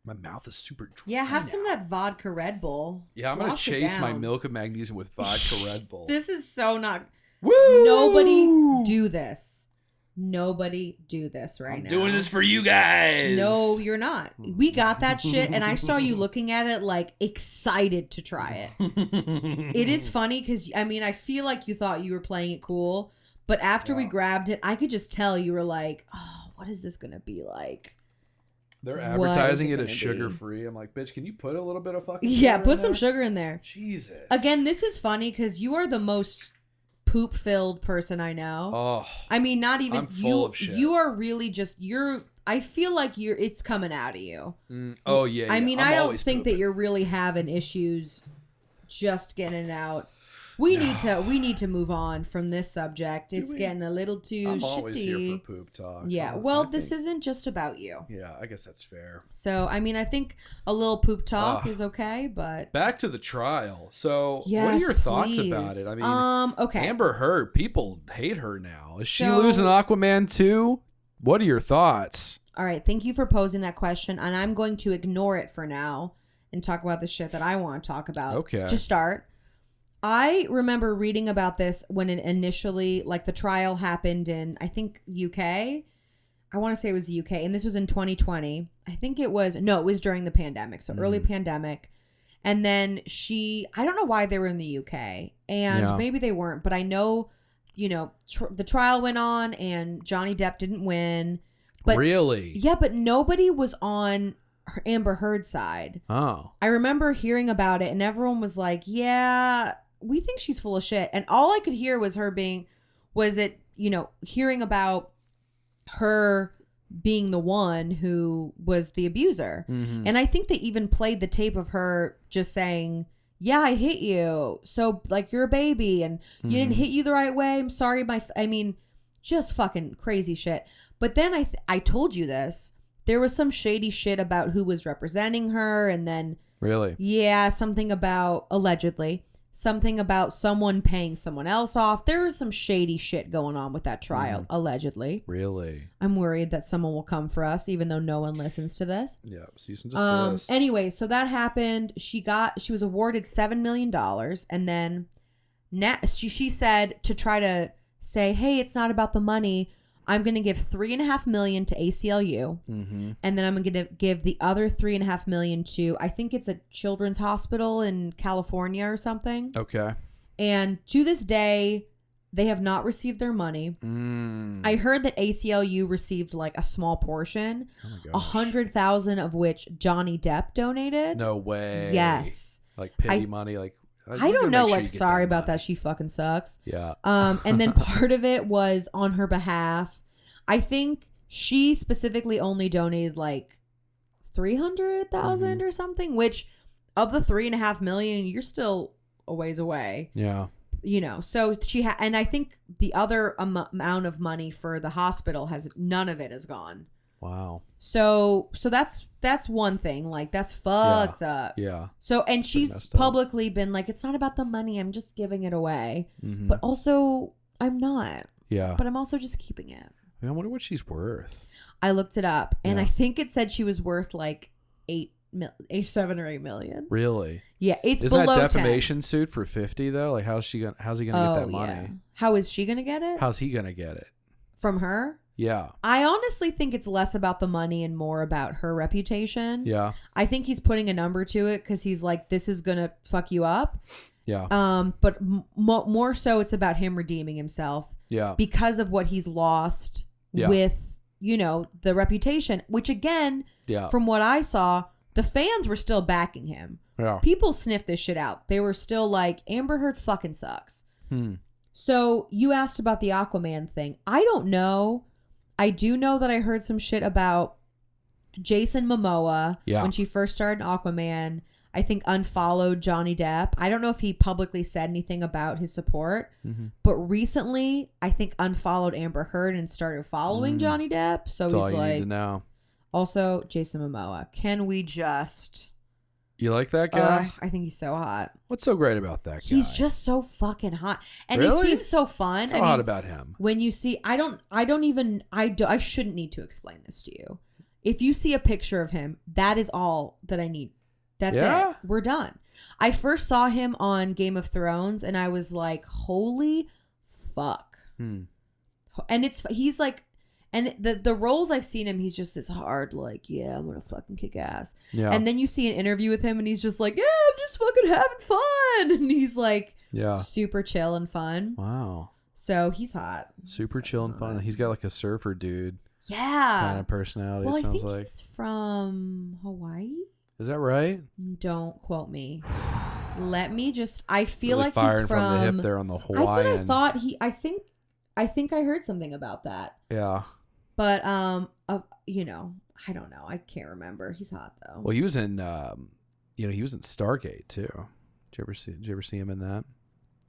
My mouth is super dry. Yeah, have some of that vodka Red Bull. Yeah, I'm going to chase my milk of magnesium with vodka Red Bull. This is so not... Woo! Nobody do this. Nobody do this now. I'm doing this for you guys. No, you're not. We got that shit, and I saw you looking at it like excited to try it. It is funny because, I mean, I feel like you thought you were playing it cool, but after we grabbed it, I could just tell you were like, oh, what is this going to be like? They're advertising it as sugar-free. I'm like, bitch, can you put a little bit of fucking sugar Yeah, put some sugar in there. Jesus. Again, this is funny because you are the most poop-filled person I know. Oh. I mean, not even... I'm full of shit. You are really just... I feel like it's coming out of you. Oh, yeah. I mean, I don't think that you're really having issues just getting it out. We need to move on from this subject. It's getting a little too I'm shitty. always here for poop talk. Yeah. Well, this isn't just about you. Yeah, I guess that's fair. So, I mean, I think a little poop talk is okay, but back to the trial. So, yes, what are your thoughts about it? I mean, okay. Amber Heard, people hate her now. Is she losing Aquaman too? What are your thoughts? All right, thank you for posing that question, and I'm going to ignore it for now and talk about the shit that I want to talk about. Okay. To start, I remember reading about this when it initially, like, the trial happened in, I think, UK. I want to say it was the UK, and this was in 2020. I think it was during the pandemic, so early pandemic. And then I don't know why they were in the UK, and maybe they weren't, but I know, the trial went on, and Johnny Depp didn't win. But, really? Yeah, but nobody was on Amber Heard's side. Oh. I remember hearing about it, and everyone was like, yeah, we think she's full of shit. And all I could hear was hearing about her being the one who was the abuser. Mm-hmm. And I think they even played the tape of her just saying, yeah, I hit you. So, like, you're a baby, and you didn't hit you the right way. I'm sorry. Just fucking crazy shit. But then I told you this. There was some shady shit about who was representing her, and then really, yeah, allegedly something about someone paying someone else off. There was some shady shit going on with that trial, allegedly. Really, I'm worried that someone will come for us, even though no one listens to this. Yeah, cease and desist. Anyway, so that happened. She was awarded $7 million, and then she said to try to say, hey, it's not about the money. I'm going to give $3.5 million to ACLU, and then I'm going to give the other $3.5 million to, I think it's a children's hospital in California or something. Okay. And to this day, they have not received their money. I heard that ACLU received like a small portion, 100,000 of which Johnny Depp donated. No way. Yes. Like pity money, like. I don't know, like, sorry about that. She fucking sucks. Yeah. And then part of it was on her behalf. I think she specifically only donated like 300,000 or something, which of the 3.5 million, you're still a ways away. Yeah. So and I think the other amount of money for the hospital none of it has gone. Wow. So that's one thing. Like, that's fucked up. Yeah. So, and she's publicly been like, it's not about the money. I'm just giving it away. But also, I'm not. Yeah. But I'm also just keeping it. I wonder what she's worth. I looked it up, and I think it said she was worth like 7 or 8 million. Really? Yeah, it's Isn't below that defamation 10. Suit for 50 though? Like, how's he gonna get that money? Yeah. How is she gonna get it? How's he gonna get it? From her? Yeah. I honestly think it's less about the money and more about her reputation. Yeah. I think he's putting a number to it because he's like, this is gonna fuck you up. Yeah. But more so, it's about him redeeming himself. Yeah. Because of what he's lost with, the reputation, which again, from what I saw, the fans were still backing him. Yeah. People sniffed this shit out. They were still like, Amber Heard fucking sucks. So you asked about the Aquaman thing. I don't know. I do know that I heard some shit about Jason Momoa when she first started in Aquaman. I think unfollowed Johnny Depp. I don't know if he publicly said anything about his support, but recently I think unfollowed Amber Heard and started following Johnny Depp. So that's he's all you like, need to know. Also, Jason Momoa. Can we just? You like that guy? I think he's so hot. What's so great about that guy? He's just so fucking hot, and really? he seems so fun. What's so hot about him? When you see, I shouldn't need to explain this to you. If you see a picture of him, that is all that I need. That's it. We're done. I first saw him on Game of Thrones, and I was like, holy fuck. And he's like, and the roles I've seen him, he's just this hard, like, yeah, I'm gonna fucking kick ass. Yeah. And then you see an interview with him, and he's just like, yeah, I'm just fucking having fun. And he's like, super chill and fun. Wow. So he's hot. Super chill and fun. He's got like a surfer dude. Yeah. Kind of personality. Well, sounds I think like he's from Hawaii. Is that right? Don't quote me. Let me just. I feel really like firing he's from the hip there on the Hawaiian. That's what I thought. I think I heard something about that. Yeah. But I don't know. I can't remember. He's hot though. Well, he was in, he was in Stargate too. Did you ever see him in that?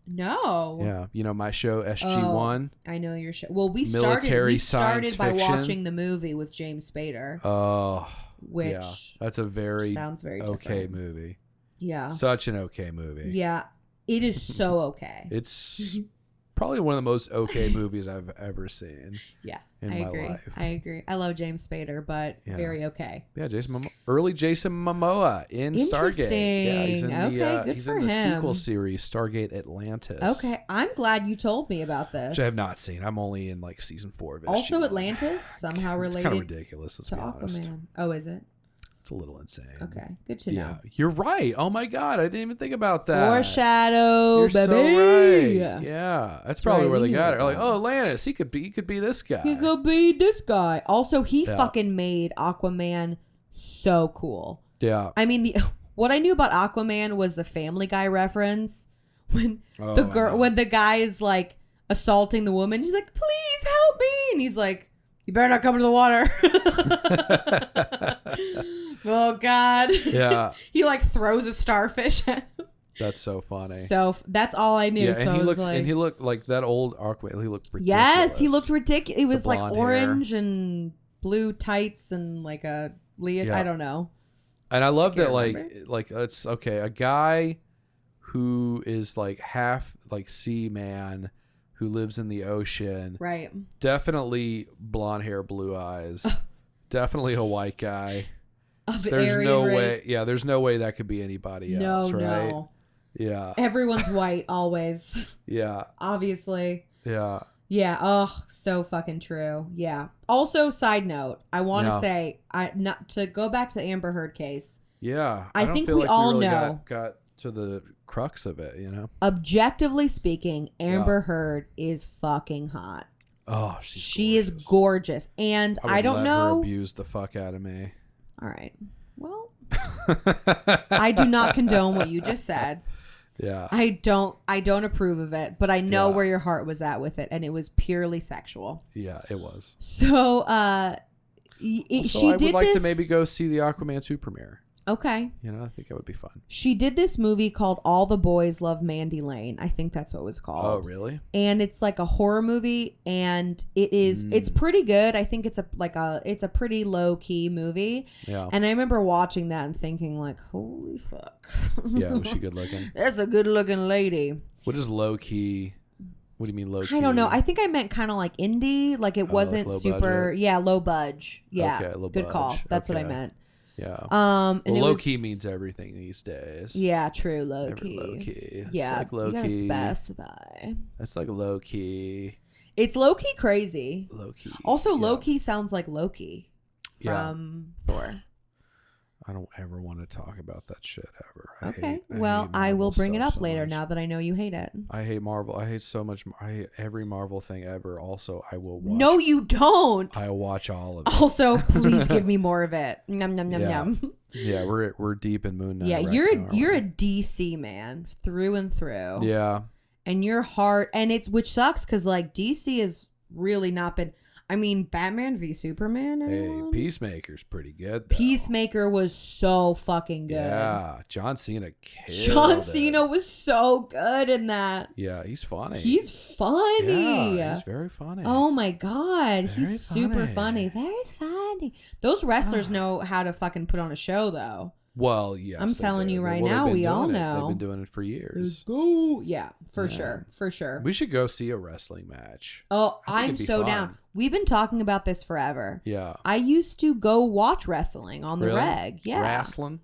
No. Yeah, you know my show SG1. Oh, I know your show. Well, we started by watching the movie with James Spader. Oh, which yeah, that's a very sounds very okay different. movie. Yeah, such an okay movie. Yeah, it is so okay. It's probably one of the most okay movies I've ever seen. Yeah, in my life. I agree. I love James Spader, but very okay. Yeah, early Jason Momoa in Stargate. Yeah, he's in the sequel series Stargate Atlantis. Okay, I'm glad you told me about this. Which I have not seen. I'm only in like season 4 of it. Also, Atlantis somehow related. It's kind of ridiculous. Let's be honest. Aquaman. Oh, is it? It's a little insane. Okay, good to know. Yeah, you're right. Oh my god, I didn't even think about that. Foreshadow, you're baby. So right. Yeah, that's probably where they got it. Like, oh, Atlantis, he could be this guy. He could be this guy. Also, he fucking made Aquaman so cool. Yeah. I mean, what I knew about Aquaman was the Family Guy reference when the guy is like assaulting the woman. He's like, "Please help me," and he's like, "You better not come into the water." Oh God. Yeah. He like throws a starfish at him. That's so funny. So that's all I knew. Yeah, so he looked like that old Aquaman. He looked ridiculous. Yes, he looked ridiculous. It was like orange hair. And blue tights and like a I don't know. And I love that like it's okay. A guy who is like half like sea man who lives in the ocean. Right. Definitely blonde hair, blue eyes. Definitely a white guy. There's no way. Yeah, there's no way that could be anybody else, right? No. Yeah. Everyone's white always. Yeah. Obviously. Yeah. Yeah. Oh, so fucking true. Yeah. Also, side note, I want to say, not to go back to the Amber Heard case. Yeah. I think we all know. Got to the crux of it, you know. Objectively speaking, Amber Heard is fucking hot. Oh, she is gorgeous, and I don't know. Her abuse the fuck out of me. All right. Well, I do not condone what you just said. Yeah. I don't approve of it, but I know where your heart was at with it, and it was purely sexual. Yeah, it was. So, I would like to maybe go see the Aquaman 2 premiere. Okay. You know, I think it would be fun. She did this movie called All the Boys Love Mandy Lane. I think that's what it was called. Oh, really? And it's like a horror movie, and it's pretty good. I think it's a pretty low key movie. Yeah. And I remember watching that and thinking like, holy fuck. Yeah, was she good looking? That's a good looking lady. What is low key? What do you mean low key? I don't know. I think I meant kind of like indie. Like it wasn't like super. Budget? Yeah, low budge. Yeah, okay, low good budge. call. That's what I meant. Yeah. And low key means everything these days. Yeah, true. Low key. Low key. Yeah. It's like low you gotta key. specify. It's like low key. It's low key crazy. Low key. Also, low key sounds like Loki from Thor. I don't ever want to talk about that shit ever. I will bring it up later now that I know you hate it. I hate Marvel. I hate so much. I hate every Marvel thing ever. Also, I will watch. No, you don't. I watch all of it. Also, please give me more of it. Yum, yum, yum, yum. Yeah, we're deep in Moon Knight. Yeah, you're a DC man through and through. Yeah. And your heart, and which sucks because like DC has really not been. I mean, Batman v Superman. Hey, Peacemaker's pretty good, though. Peacemaker was so fucking good. Yeah, John Cena killed John Cena was so good in that. Yeah, he's funny. He's funny. Yeah, he's very funny. Oh my god, he's super funny. Very funny. Those wrestlers know how to fucking put on a show, though. Well, yes. I'm telling you right now, we all know. They've been doing it for years. Let's go. Yeah, for sure. We should go see a wrestling match. Oh, I'm so down. We've been talking about this forever. Yeah. I used to go watch wrestling on the reg. Yeah. Wrestling.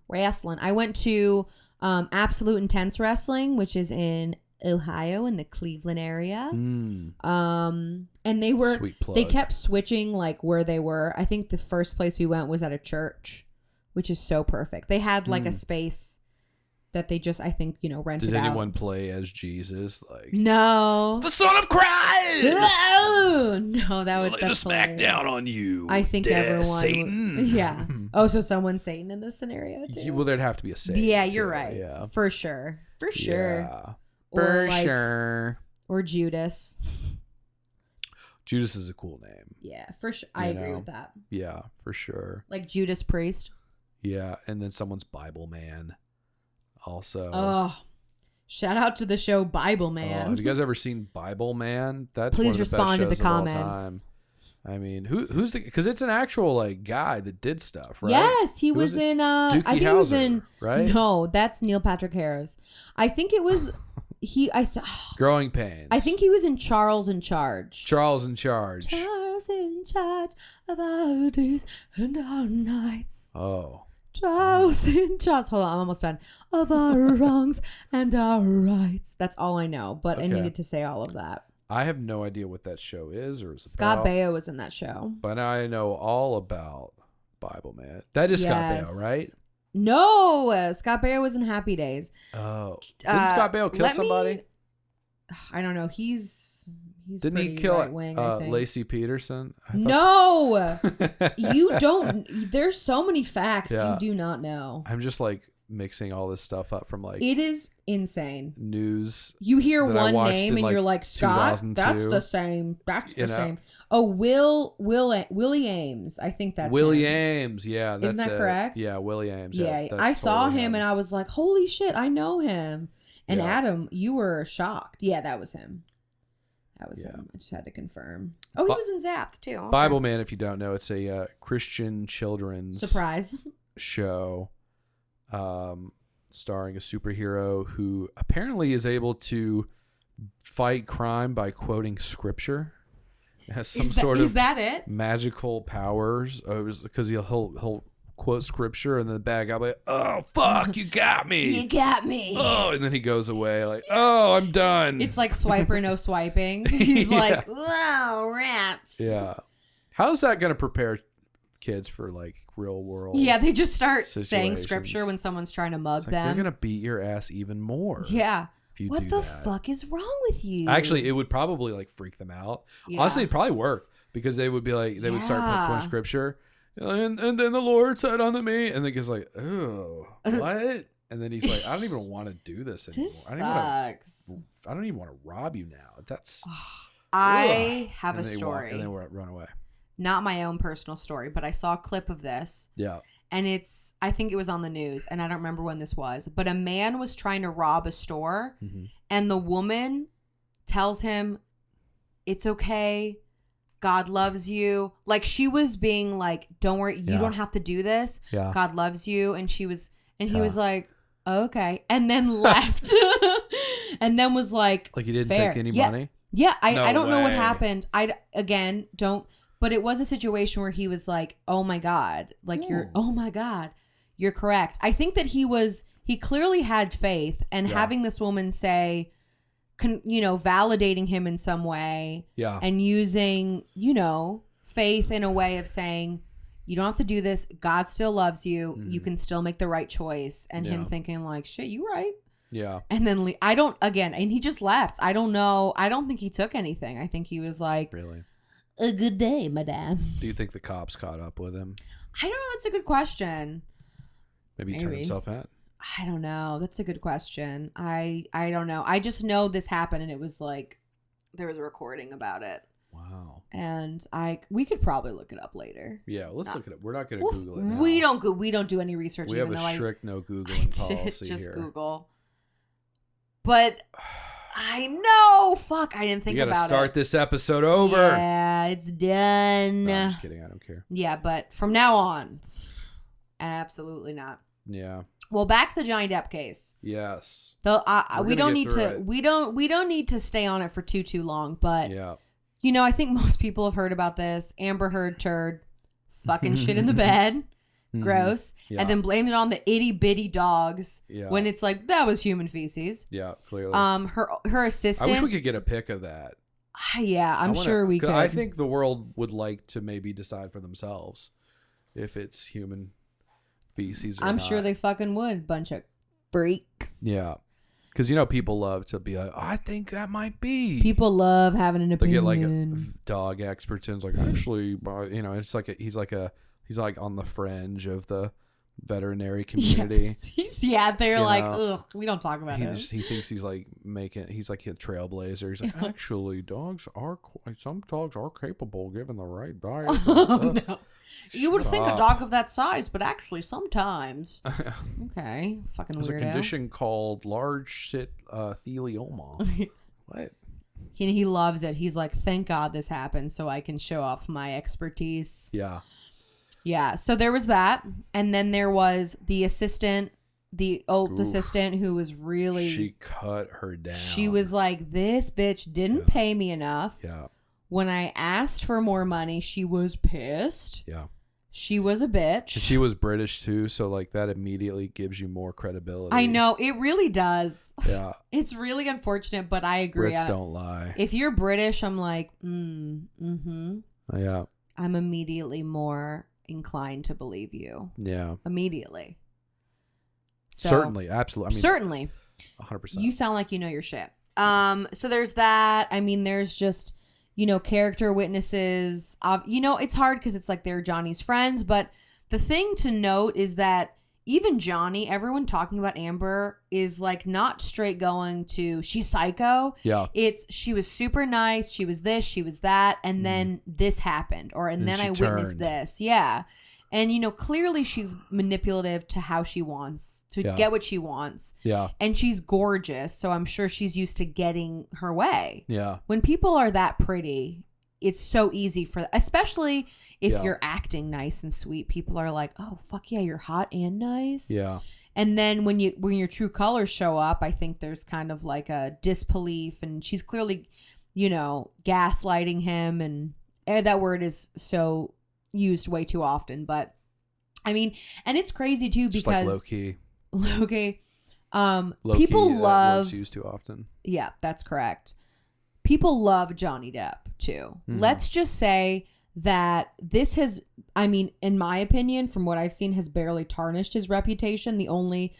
I went to Absolute Intense Wrestling, which is in Ohio in the Cleveland area. And they kept switching like where they were. I think the first place we went was at a church, which is so perfect. They had like a space that they just, I think, rented out. Did anyone play as Jesus? Like, no. The Son of Christ! No, that would... Lay the smack down on you. I think everyone... Satan. Yeah. Oh, so someone's Satan in this scenario, too? Well, there'd have to be a Satan. Yeah, you're right. Yeah. For sure. Yeah. Sure. Or Judas. Judas is a cool name. Yeah, for sure. I agree with that. Yeah, for sure. Like Judas Priest. Yeah, and then someone's Bible man. Also, Shout out to the show Bible Man. Have you guys ever seen Bible Man? That's Please one of the respond best to the shows of all comments. time. I mean, who's the? Because it's an actual like guy that did stuff, right? Yes, he was in. I think he was in. Right? No, that's Neil Patrick Harris. I think it was he. Growing Pains. I think he was in Charles in Charge. Charles in Charge. Charles in charge of our days and our nights. Oh. Charles in charge. Hold on, I'm almost done. Of our wrongs and our rights. That's all I know, but okay. I needed to say all of that. I have no idea what that show is or is Scott about. Baio was in that show. But I know all about Bible Man. That is Scott Baio, right? No, Scott Baio was in Happy Days. Oh. Didn't Scott Baio kill somebody? I don't know. He's Didn't he kill right-wing, Lacey Peterson? No. You don't. There's so many facts you do not know. I'm just like mixing all this stuff up from like it is insane news. You hear one name and you're like, Scott, that's the same. That's the same. Oh, Willie Ames. I think that's Willie him. Ames. Yeah, that's isn't that correct? Yeah, Willie Ames. Yeah, I saw him and I was like, holy shit, I know him. And Adam, you were shocked. Yeah, that was him. That was him. I just had to confirm. Oh, he was in Zapped too. Okay. Bible Man, if you don't know, it's a Christian children's surprise show. Starring a superhero who apparently is able to fight crime by quoting scripture. It has some sort of magical powers. Because he'll quote scripture and then the bad guy will be like, oh fuck, you got me. You got me. Oh, and then he goes away like, oh, I'm done. It's like swiper no swiping. He's like, wow, rats. Yeah. How's that gonna prepare kids for like real world? Yeah, they just start saying scripture when someone's trying to mug them. They're gonna beat your ass even more. Yeah. What the fuck is wrong with you? Actually, it would probably like freak them out. Yeah. Honestly, it'd probably work because they would be like, they would start quoting scripture, and then the Lord said unto me, and the kid's like, oh, what? And then he's like, I don't even want to do this anymore. This sucks. I don't even want to rob you now. That's. I have a story. And then run away. Not my own personal story, but I saw a clip of this. Yeah. And I think it was on the news, and I don't remember when this was, but a man was trying to rob a store, and the woman tells him, it's okay, God loves you. Like, she was being like, don't worry, you don't have to do this. Yeah. God loves you. And he was like, okay. And then left. And then was like he didn't take any money? Yeah, I don't know what happened. But it was a situation where he was like, oh my God, like oh my God, you're correct. I think that he clearly had faith, and having this woman say, validating him in some way, and using, faith in a way of saying, you don't have to do this. God still loves you. Mm-hmm. You can still make the right choice. And him thinking like, shit, you right. Yeah. And then and he just left. I don't know. I don't think he took anything. I think he was like, really? A good day, madame. Do you think the cops caught up with him? I don't know. That's a good question. Maybe he turned himself in? I don't know. That's a good question. I don't know. I just know this happened, and it was like there was a recording about it. Wow. And we could probably look it up later. Yeah, let's look it up. We're not going to Google it now. We don't do any research. We have a strict no Googling policy just here. Google. But I know. Fuck, I didn't think about it. You got to start this episode over. Yeah, it's done. No, I'm just kidding. I don't care. Yeah, but from now on, absolutely not. Yeah. Well, back to the Johnny Depp case. Yes. We don't need to stay on it for too long, but I think most people have heard about this. Amber Heard turd, fucking shit in the bed. Gross. Yeah. And then blamed it on the itty bitty dogs when it's like that was human feces. Yeah, clearly. Her assistant. I wish we could get a pic of that. Yeah, I'm sure we could. I think the world would like to maybe decide for themselves if it's human feces or I'm not. sure they fucking would. Bunch of freaks. Yeah. Because, people love to be like, I think that might be. People love having an opinion. They get like a dog experts and it's like, actually, it's like he's like on the fringe of the veterinary community. Yeah, they're like, ugh, we don't talk about it. He thinks he's like he's like a trailblazer. He's like, actually, some dogs are capable given the right diet. No. You would think a dog of that size, but actually sometimes. Okay, fucking weirdo. There's a condition called large sit thelioma. What? He loves it. He's like, thank God this happened so I can show off my expertise. Yeah. Yeah, so there was that, and then there was the assistant, the old assistant who was really... She cut her down. She was like, this bitch didn't pay me enough. Yeah. When I asked for more money, she was pissed. Yeah. She was a bitch. And she was British too, so like that immediately gives you more credibility. I know, it really does. Yeah. It's really unfortunate, but I agree. Brits don't lie. If you're British, I'm like, Yeah. I'm immediately more inclined to believe you. Yeah. Immediately. So, certainly. Absolutely. I mean, certainly. 100%. You sound like you know your shit. So there's that. I mean, there's just, character witnesses. It's hard because it's like they're Johnny's friends. But the thing to note is that even Johnny, everyone talking about Amber is like not straight going to she's psycho. Yeah. She was super nice. She was this, she was that. And then this happened. And then I witnessed this. Yeah. And, clearly she's manipulative to how she wants to get what she wants. Yeah. And she's gorgeous. So I'm sure she's used to getting her way. Yeah. When people are that pretty, it's so easy especially if you're acting nice and sweet, people are like, oh, fuck yeah, you're hot and nice. Yeah. And then when your true colors show up, I think there's kind of like a disbelief, and she's clearly, gaslighting him, and that word is so used way too often. But I mean, and it's crazy too because just like low-key. Low-key, people love word's used too often. Yeah, that's correct. People love Johnny Depp too. Mm-hmm. Let's just say that this has, I mean, in my opinion, from what I've seen, has barely tarnished his reputation. The only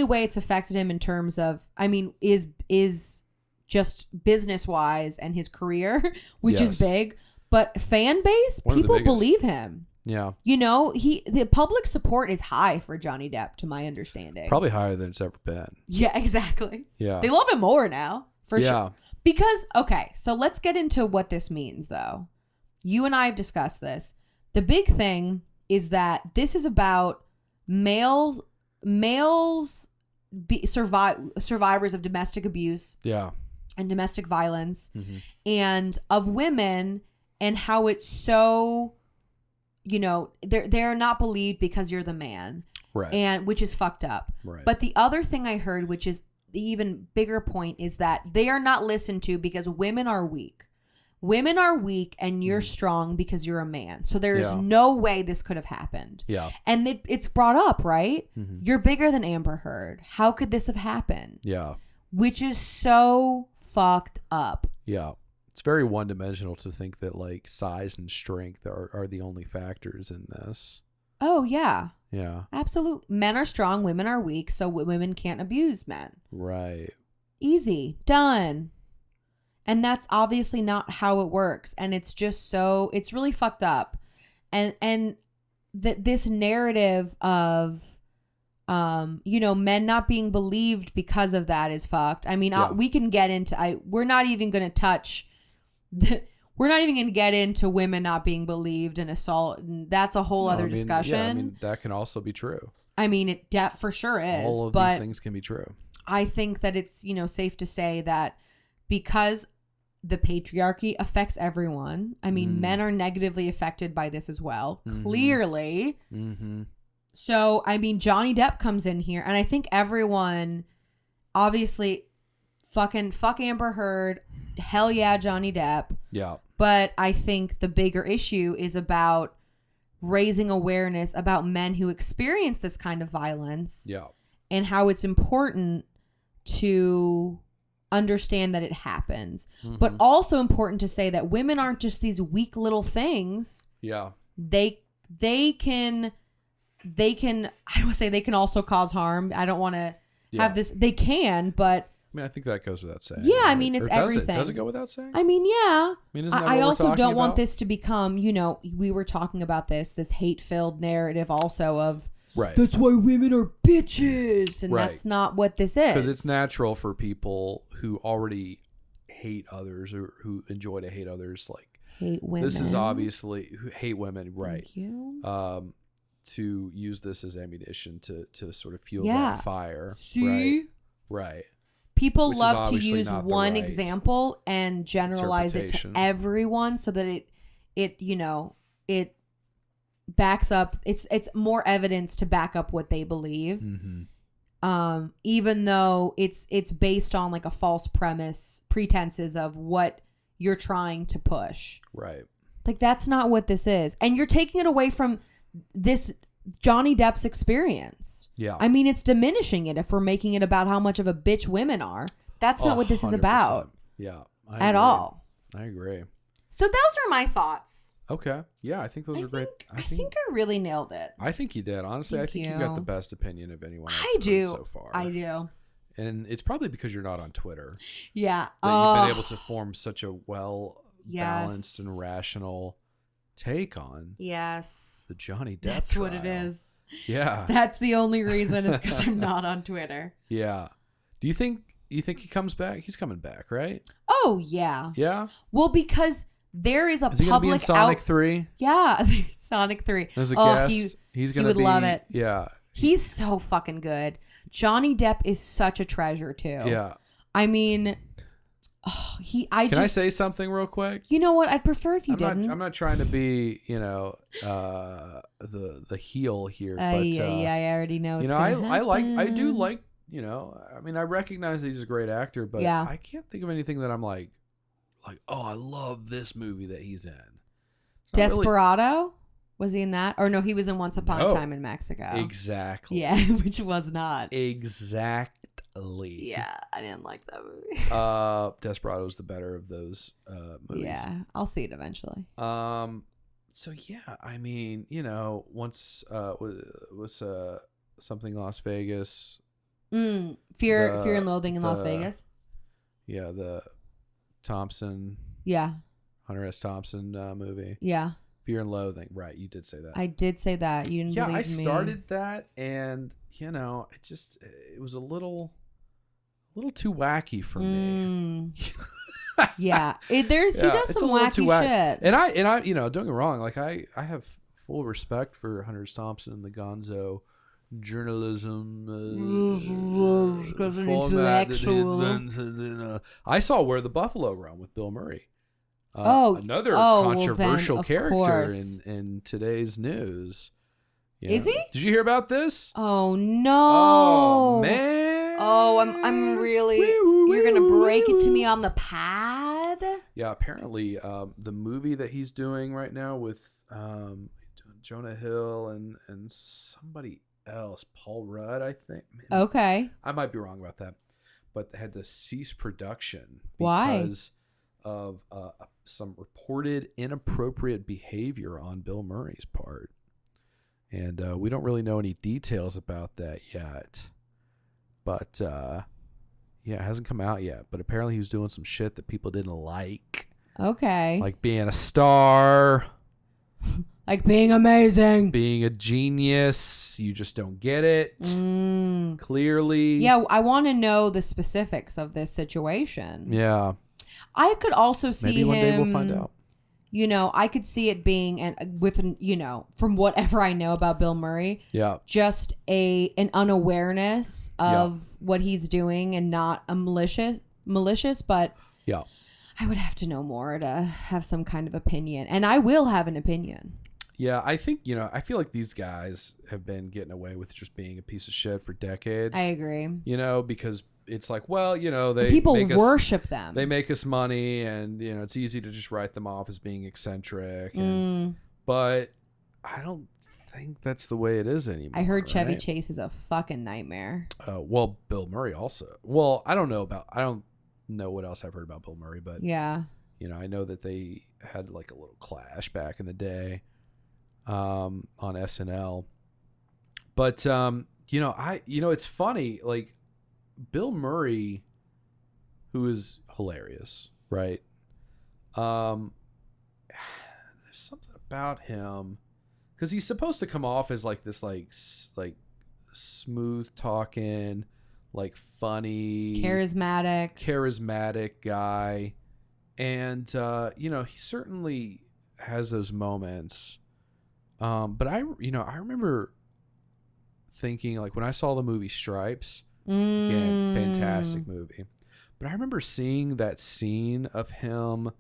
way it's affected him in terms of, I mean, is just business wise and his career, which is big. But fan base, people believe him. Yeah. The public support is high for Johnny Depp, to my understanding. Probably higher than it's ever been. Yeah, exactly. Yeah. They love him more now, for sure. Because, okay, so let's get into what this means, though. You and I have discussed this. The big thing is that this is about males survivors of domestic abuse. Yeah. And domestic violence. Mm-hmm. And of women, and how it's so, they're not believed because you're the man. Right. And which is fucked up. Right. But the other thing I heard, which is the even bigger point, is that they are not listened to because women are weak. Women are weak and you're strong because you're a man. So there is no way this could have happened. Yeah. And it's brought up, right? Mm-hmm. You're bigger than Amber Heard. How could this have happened? Yeah. Which is so fucked up. Yeah. It's very one-dimensional to think that like size and strength are the only factors in this. Oh, yeah. Yeah. Absolutely. Men are strong, women are weak, so women can't abuse men. Right. Easy. Done. And that's obviously not how it works. And it's just it's really fucked up. And this narrative of, men not being believed because of that is fucked. I mean, we can get into, we're not even going to touch, we're not even going to get into women not being believed and assault. And that's a whole other discussion. Yeah, I mean, that can also be true. I mean, it for sure is. All of these things can be true. I think that it's, safe to say that because the patriarchy affects everyone. I mean, men are negatively affected by this as well. Mm-hmm. Clearly. Mm-hmm. So, I mean, Johnny Depp comes in here, and I think everyone, obviously, fuck Amber Heard, hell yeah, Johnny Depp. Yeah. But I think the bigger issue is about raising awareness about men who experience this kind of violence. Yeah. And how it's important to understand that it happens. Mm-hmm. But also important to say that women aren't just these weak little things. Yeah. They can I don't want to say they can also cause harm. I don't want to have this. They can, but I mean, I think that goes without saying. Yeah, right? I mean, it's everything. Does it go without saying? I mean, yeah. I mean, isn't that I what also we're don't about? Want this to become, we were talking about this hate-filled narrative also of, Right. That's why women are bitches. And that's not what this is. Because it's natural for people who already hate others or who enjoy to hate others. Like, hate women. This is obviously who hate women. Right. Thank you. To use this as ammunition to sort of fuel that fire. See? Right. People love to use one example and generalize it to everyone so that it backs up. It's more evidence to back up what they believe. Mm-hmm. Even though it's based on like a false pretenses of what you're trying to push. Right. Like, that's not what this is. And you're taking it away from this Johnny Depp's experience. Yeah. I mean, it's diminishing it if we're making it about how much of a bitch women are. That's not what this is about. Yeah. At all. I agree. So those are my thoughts. Okay. Yeah, I think those are great. I think I really nailed it. I think you did. Honestly, I think you got the best opinion of anyone I've heard so far. I do. And it's probably because you're not on Twitter. Yeah. That you've been able to form such a well-balanced and rational take on the Johnny Depp That's trial. What it is. Yeah. That's the only reason is because I'm not on Twitter. Yeah. Do you think he comes back? He's coming back, right? Oh, yeah. Yeah? Well, because there is a public... Is he going to be in Sonic 3? Yeah. Sonic 3. As a guest? He's going to be... He would love it. Yeah. He's so fucking good. Johnny Depp is such a treasure, too. Yeah. I mean... Can I say something real quick? You know what? I'd prefer if you didn't. I'm not trying to be, the heel here. But, I already know. I do like, I mean, I recognize that he's a great actor, but I can't think of anything that I'm like, oh, I love this movie that he's in. Desperado? Really... Was he in that? Or no, he was in Once Upon a Time in Mexico. Exactly. Yeah, which was not. Exactly. Yeah, I didn't like that movie. Desperado's the better of those movies. Yeah, I'll see it eventually. So yeah, I mean, once was something Las Vegas. Fear and Loathing in Las Vegas. Yeah, the Thompson. Yeah. Hunter S. Thompson movie. Yeah. Fear and Loathing. Right, you did say that. I did say that. You didn't believe me. Yeah, I started that, and it was a little too wacky for me. Yeah, he does some wacky shit. And I don't get me wrong, like I have full respect for Hunter S. Thompson and the Gonzo journalism format. I saw Where the Buffalo Roam with Bill Murray. Another controversial character in today's news. Yeah. Is he? Did you hear about this? Oh no! Oh man! Oh, I'm really. You're gonna break it to me on the pad? Yeah, apparently, the movie that he's doing right now with Jonah Hill and somebody else, Paul Rudd, I think. Man, okay. I might be wrong about that, but they had to cease production Why? because of some reported inappropriate behavior on Bill Murray's part. And we don't really know any details about that yet. But, it hasn't come out yet. But apparently he was doing some shit that people didn't like. Okay. Like being a star. Like being amazing. Being a genius. You just don't get it. Clearly. Yeah, I want to know the specifics of this situation. Yeah. I could also see Maybe one day we'll find out. I could see it being, from whatever I know about Bill Murray, just an unawareness of what he's doing and not a malicious, but I would have to know more to have some kind of opinion. And I will have an opinion. Yeah, I think, I feel like these guys have been getting away with just being a piece of shit for decades. I agree. Because it's like, people worship them. They make us money, and it's easy to just write them off as being eccentric. But I don't think that's the way it is anymore. I heard Chevy Chase is a fucking nightmare. Well, Bill Murray also. Well, I don't know what else I've heard about Bill Murray, but yeah, I know that they had like a little clash back in the day on SNL. But it's funny, like Bill Murray, who is hilarious, right? There's something about him because he's supposed to come off as like this like smooth talking, like funny, charismatic guy, and you know, he certainly has those moments. But I remember thinking, like, when I saw the movie Stripes, again, fantastic movie, but I remember seeing that scene of him,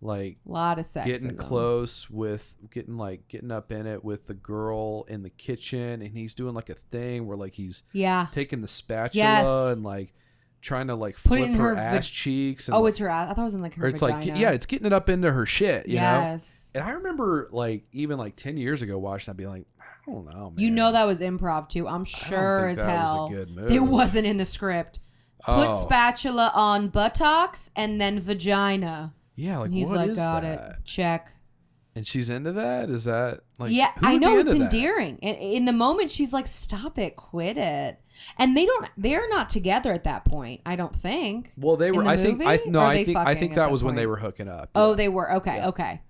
like, a lot of sexism, getting close with getting up in it with the girl in the kitchen, and he's doing like a thing where like he's taking the spatula and like trying to like flip her ass cheeks. And, it's her ass. I thought it was in like her it's vagina. like, it's getting it up into her shit, you know? And I remember like even like 10 years ago watching that, being like, I don't know, man. You know that was improv too. I'm sure as hell. Was a good move. It wasn't in the script. Put spatula on buttocks and then vagina. Yeah, like, and he's what like, is got that? It. Check. And she's into that? Is that like... Yeah, I know, it's endearing. And in the moment, she's like, stop it, quit it. And they're not together at that point, I don't think. Well, they were, I think that was when they were hooking up. Yeah. Oh, they were. Okay, okay.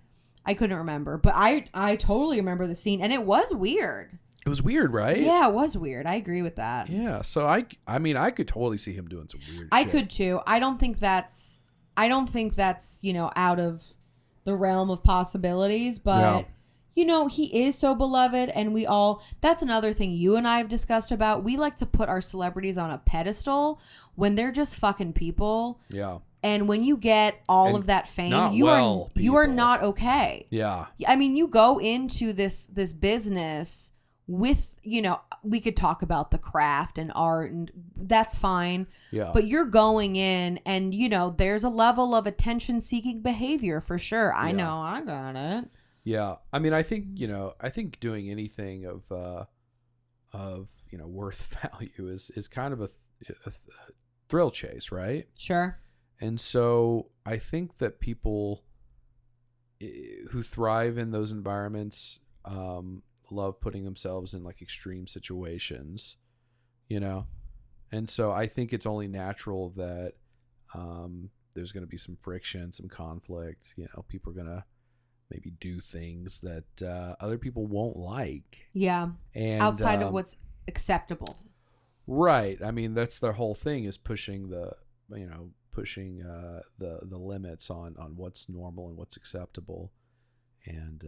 I couldn't remember, but I totally remember the scene, and it was weird. It was weird, right? Yeah, it was weird. I agree with that. Yeah, so I mean, I could totally see him doing some weird shit. I could too. I don't think that's, you know, out of the realm of possibilities, but you know, he is so beloved, and that's another thing you and I have discussed about. We like to put our celebrities on a pedestal when they're just fucking people. Yeah. And when you get all of that fame, you are not okay. Yeah. I mean, you go into this business with, you know, we could talk about the craft and art, and that's fine. Yeah. But you're going in, and, you know, there's a level of attention-seeking behavior for sure. I know. I got it. Yeah. I mean, I think doing anything of you know, worth value is kind of a thrill chase, right? Sure. And so I think that people who thrive in those environments love putting themselves in like extreme situations, you know? And so I think it's only natural that there's going to be some friction, some conflict, you know, people are going to maybe do things that other people won't like. Yeah. And outside of what's acceptable. Right. I mean, that's their whole thing, is pushing the limits on what's normal and what's acceptable. And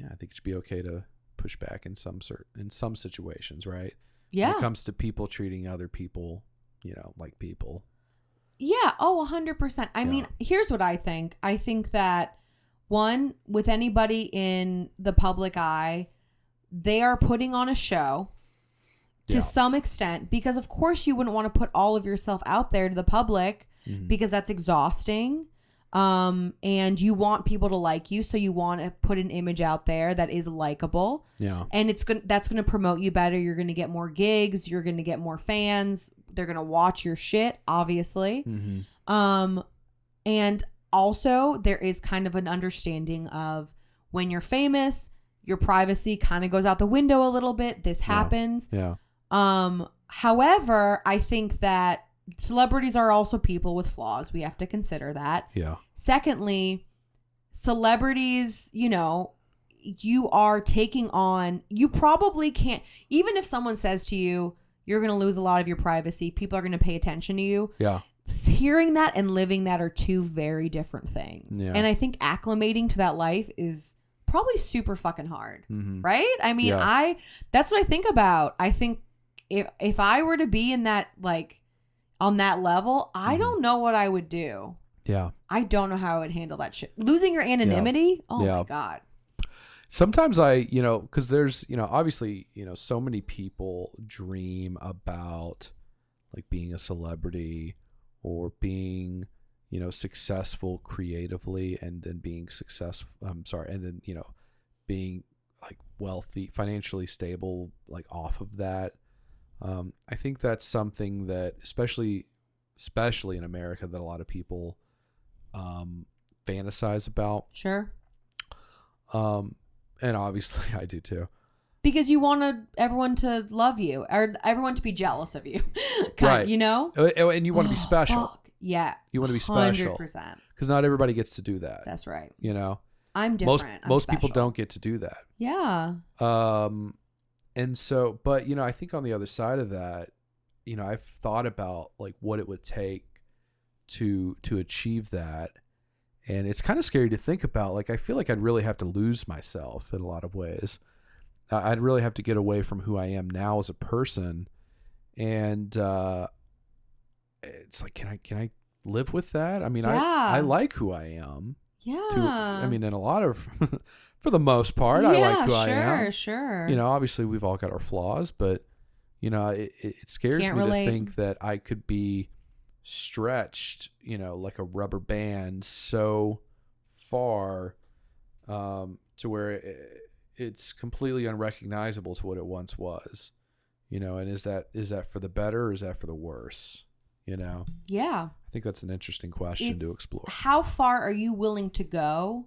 I think it should be okay to push back in some situations, right? Yeah. When it comes to people treating other people, you know, like people. Yeah. Oh, 100%. I mean, here's what I think. I think that, one, with anybody in the public eye, they are putting on a show to some extent, because of course you wouldn't want to put all of yourself out there to the public, because that's exhausting. And you want people to like you, so you want to put an image out there that is likable. Yeah. And that's going to promote you better. You're going to get more gigs, you're going to get more fans. They're going to watch your shit, obviously. Mm-hmm. And also there is kind of an understanding of, when you're famous, your privacy kind of goes out the window a little bit. This happens. Yeah. However, I think that celebrities are also people with flaws. We have to consider that. Yeah. Secondly, celebrities, you know, you are taking on, you probably can't, even if someone says to you, you're going to lose a lot of your privacy, people are going to pay attention to you. Yeah. Hearing that and living that are two very different things. Yeah. And I think acclimating to that life is probably super fucking hard. Mm-hmm. Right? I mean, that's what I think about. I think if I were to be in that, like, on that level, I don't know what I would do. Yeah. I don't know how I would handle that shit. Losing your anonymity? Yeah. Oh my God. Sometimes because there's, you know, obviously, you know, so many people dream about like being a celebrity or being, you know, successful creatively, and then being and then, you know, being like wealthy, financially stable, like off of that. I think that's something that, especially in America, that a lot of people fantasize about. Sure. And obviously I do too. Because you want everyone to love you, or everyone to be jealous of you. Right. You know? And you want to be special. Fuck. Yeah. You want to be special. 100%. Because not everybody gets to do that. That's right. You know? I'm different. Most people don't get to do that. Yeah. And so, but, you know, I think on the other side of that, you know, I've thought about like what it would take to achieve that. And it's kind of scary to think about. Like, I feel like I'd really have to lose myself in a lot of ways. I'd really have to get away from who I am now as a person. And it's like, can I live with that? I mean, I like who I am. Yeah. I mean, in a lot of, for the most part, I like who I am. Sure. You know, obviously we've all got our flaws, but, you know, it scares me to think that I could be stretched, you know, like a rubber band so far to where it's completely unrecognizable to what it once was, you know. And is that for the better or is that for the worse, you know? Yeah, I think that's an interesting question to explore. How far are you willing to go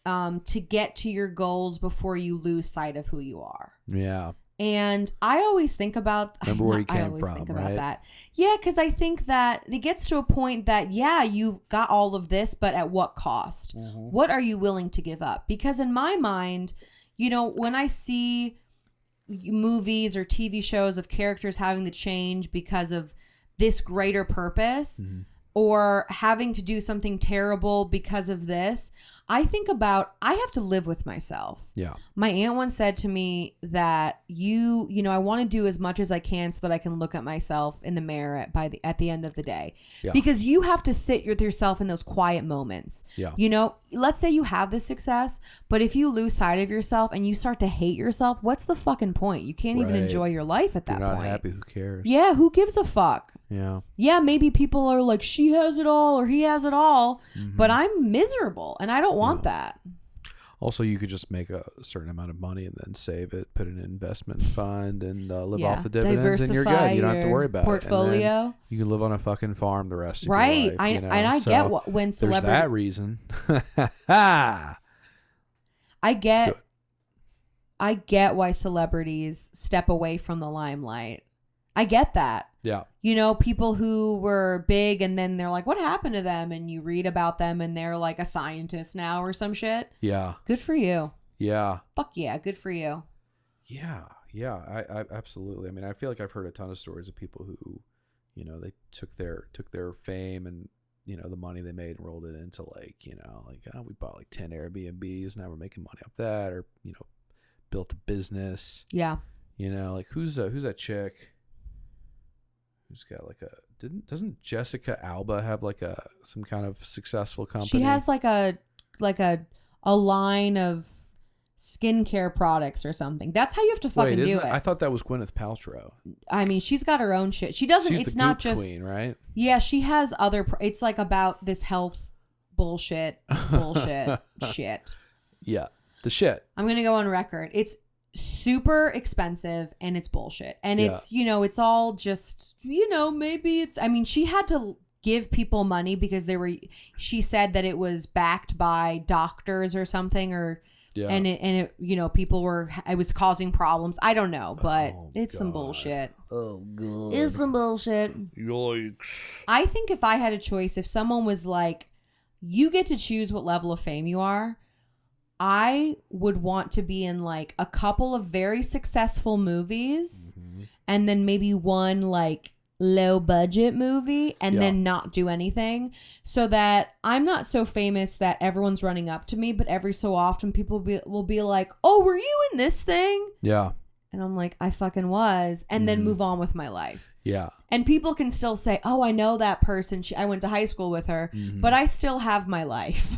to get to your goals before you lose sight of who you are? Yeah. And I always think about... Remember where you came from, think right? about that. Yeah, because I think that it gets to a point that, yeah, you've got all of this, but at what cost? Mm-hmm. What are you willing to give up? Because in my mind, you know, when I see movies or TV shows of characters having to change because of this greater purpose or having to do something terrible because of this, I think about, I have to live with myself. Yeah. My aunt once said to me that you know, I want to do as much as I can so that I can look at myself in the mirror at the end of the day. Yeah. Because you have to sit with yourself in those quiet moments. Yeah. You know, let's say you have this success, but if you lose sight of yourself and you start to hate yourself, what's the fucking point? You can't even enjoy your life at that point. You're not happy, who cares? Yeah, who gives a fuck? Yeah. Yeah, maybe people are like, she has it all or he has it all, but I'm miserable and I don't want that. Also, you could just make a certain amount of money and then save it, put it in an investment fund and live off the dividends and you're good. You don't have to worry about portfolio. It. You can live on a fucking farm the rest of your life. Right. And I get when celebrities... There's that reason. I get why celebrities step away from the limelight. I get that. Yeah. You know, people who were big and then they're like, what happened to them? And you read about them and they're like a scientist now or some shit. Yeah. Good for you. Yeah. Fuck yeah. Good for you. Yeah. Yeah. I absolutely. I mean, I feel like I've heard a ton of stories of people who, you know, they took their fame and, you know, the money they made and rolled it into like, you know, like, oh, we bought like 10 Airbnbs. Now we're making money off that, or, you know, built a business. Yeah. You know, like who's that chick? Who's got like doesn't Jessica Alba have like some kind of successful company? She has like a line of skincare products or something. That's how you have to fucking do it. I thought that was Gwyneth Paltrow. I mean, she's got her own shit. She doesn't. She's it's the not goop just queen, right? Yeah, she has other. It's like about this health bullshit shit. Yeah, the shit. I'm gonna go on record. It's super expensive and it's bullshit, and it's, you know, it's all just, you know, maybe it's, I mean, she had to give people money because she said that it was backed by doctors or something, or and it you know, it was causing problems. I don't know, but it's some bullshit. Oh god, it's some bullshit. Yikes. I think if I had a choice, if someone was like, you get to choose what level of fame you are, I would want to be in like a couple of very successful movies and then maybe one like low budget movie and then not do anything, so that I'm not so famous that everyone's running up to me, but every so often people will be like, oh, were you in this thing? Yeah. And I'm like, I fucking was, and then move on with my life. Yeah. And people can still say, oh, I know that person. I went to high school with her, but I still have my life.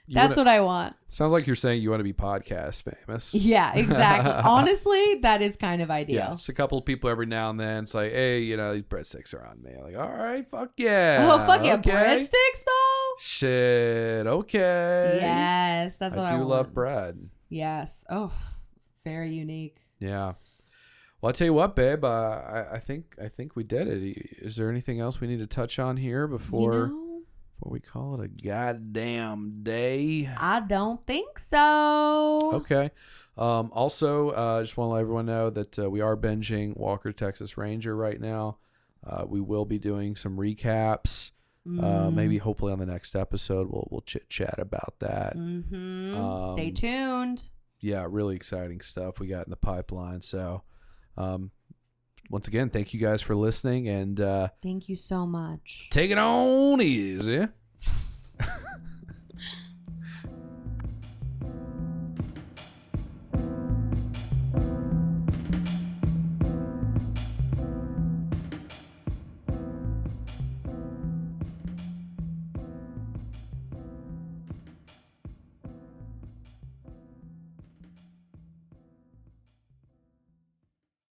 That's what I want. Sounds like you're saying you want to be podcast famous. Yeah, exactly. Honestly, that is kind of ideal. Yeah, just a couple of people every now and then. It's like, hey, you know, these breadsticks are on me. I'm like, all right, fuck yeah. Oh, fuck yeah. Breadsticks, though? Shit, okay. Yes, that's what I want. I do love bread. Yes. Oh, very unique. Yeah. Well, I'll tell you what, babe. I think we did it. Is there anything else we need to touch on here before we call it a goddamn day? I don't think so. Okay. Also, I just want to let everyone know that we are binging Walker, Texas Ranger right now. We will be doing some recaps Maybe hopefully on the next episode we'll chit chat about that. Stay tuned. Yeah, really exciting stuff we got in the pipeline. So once again, thank you guys for listening, and thank you so much. Take it on easy.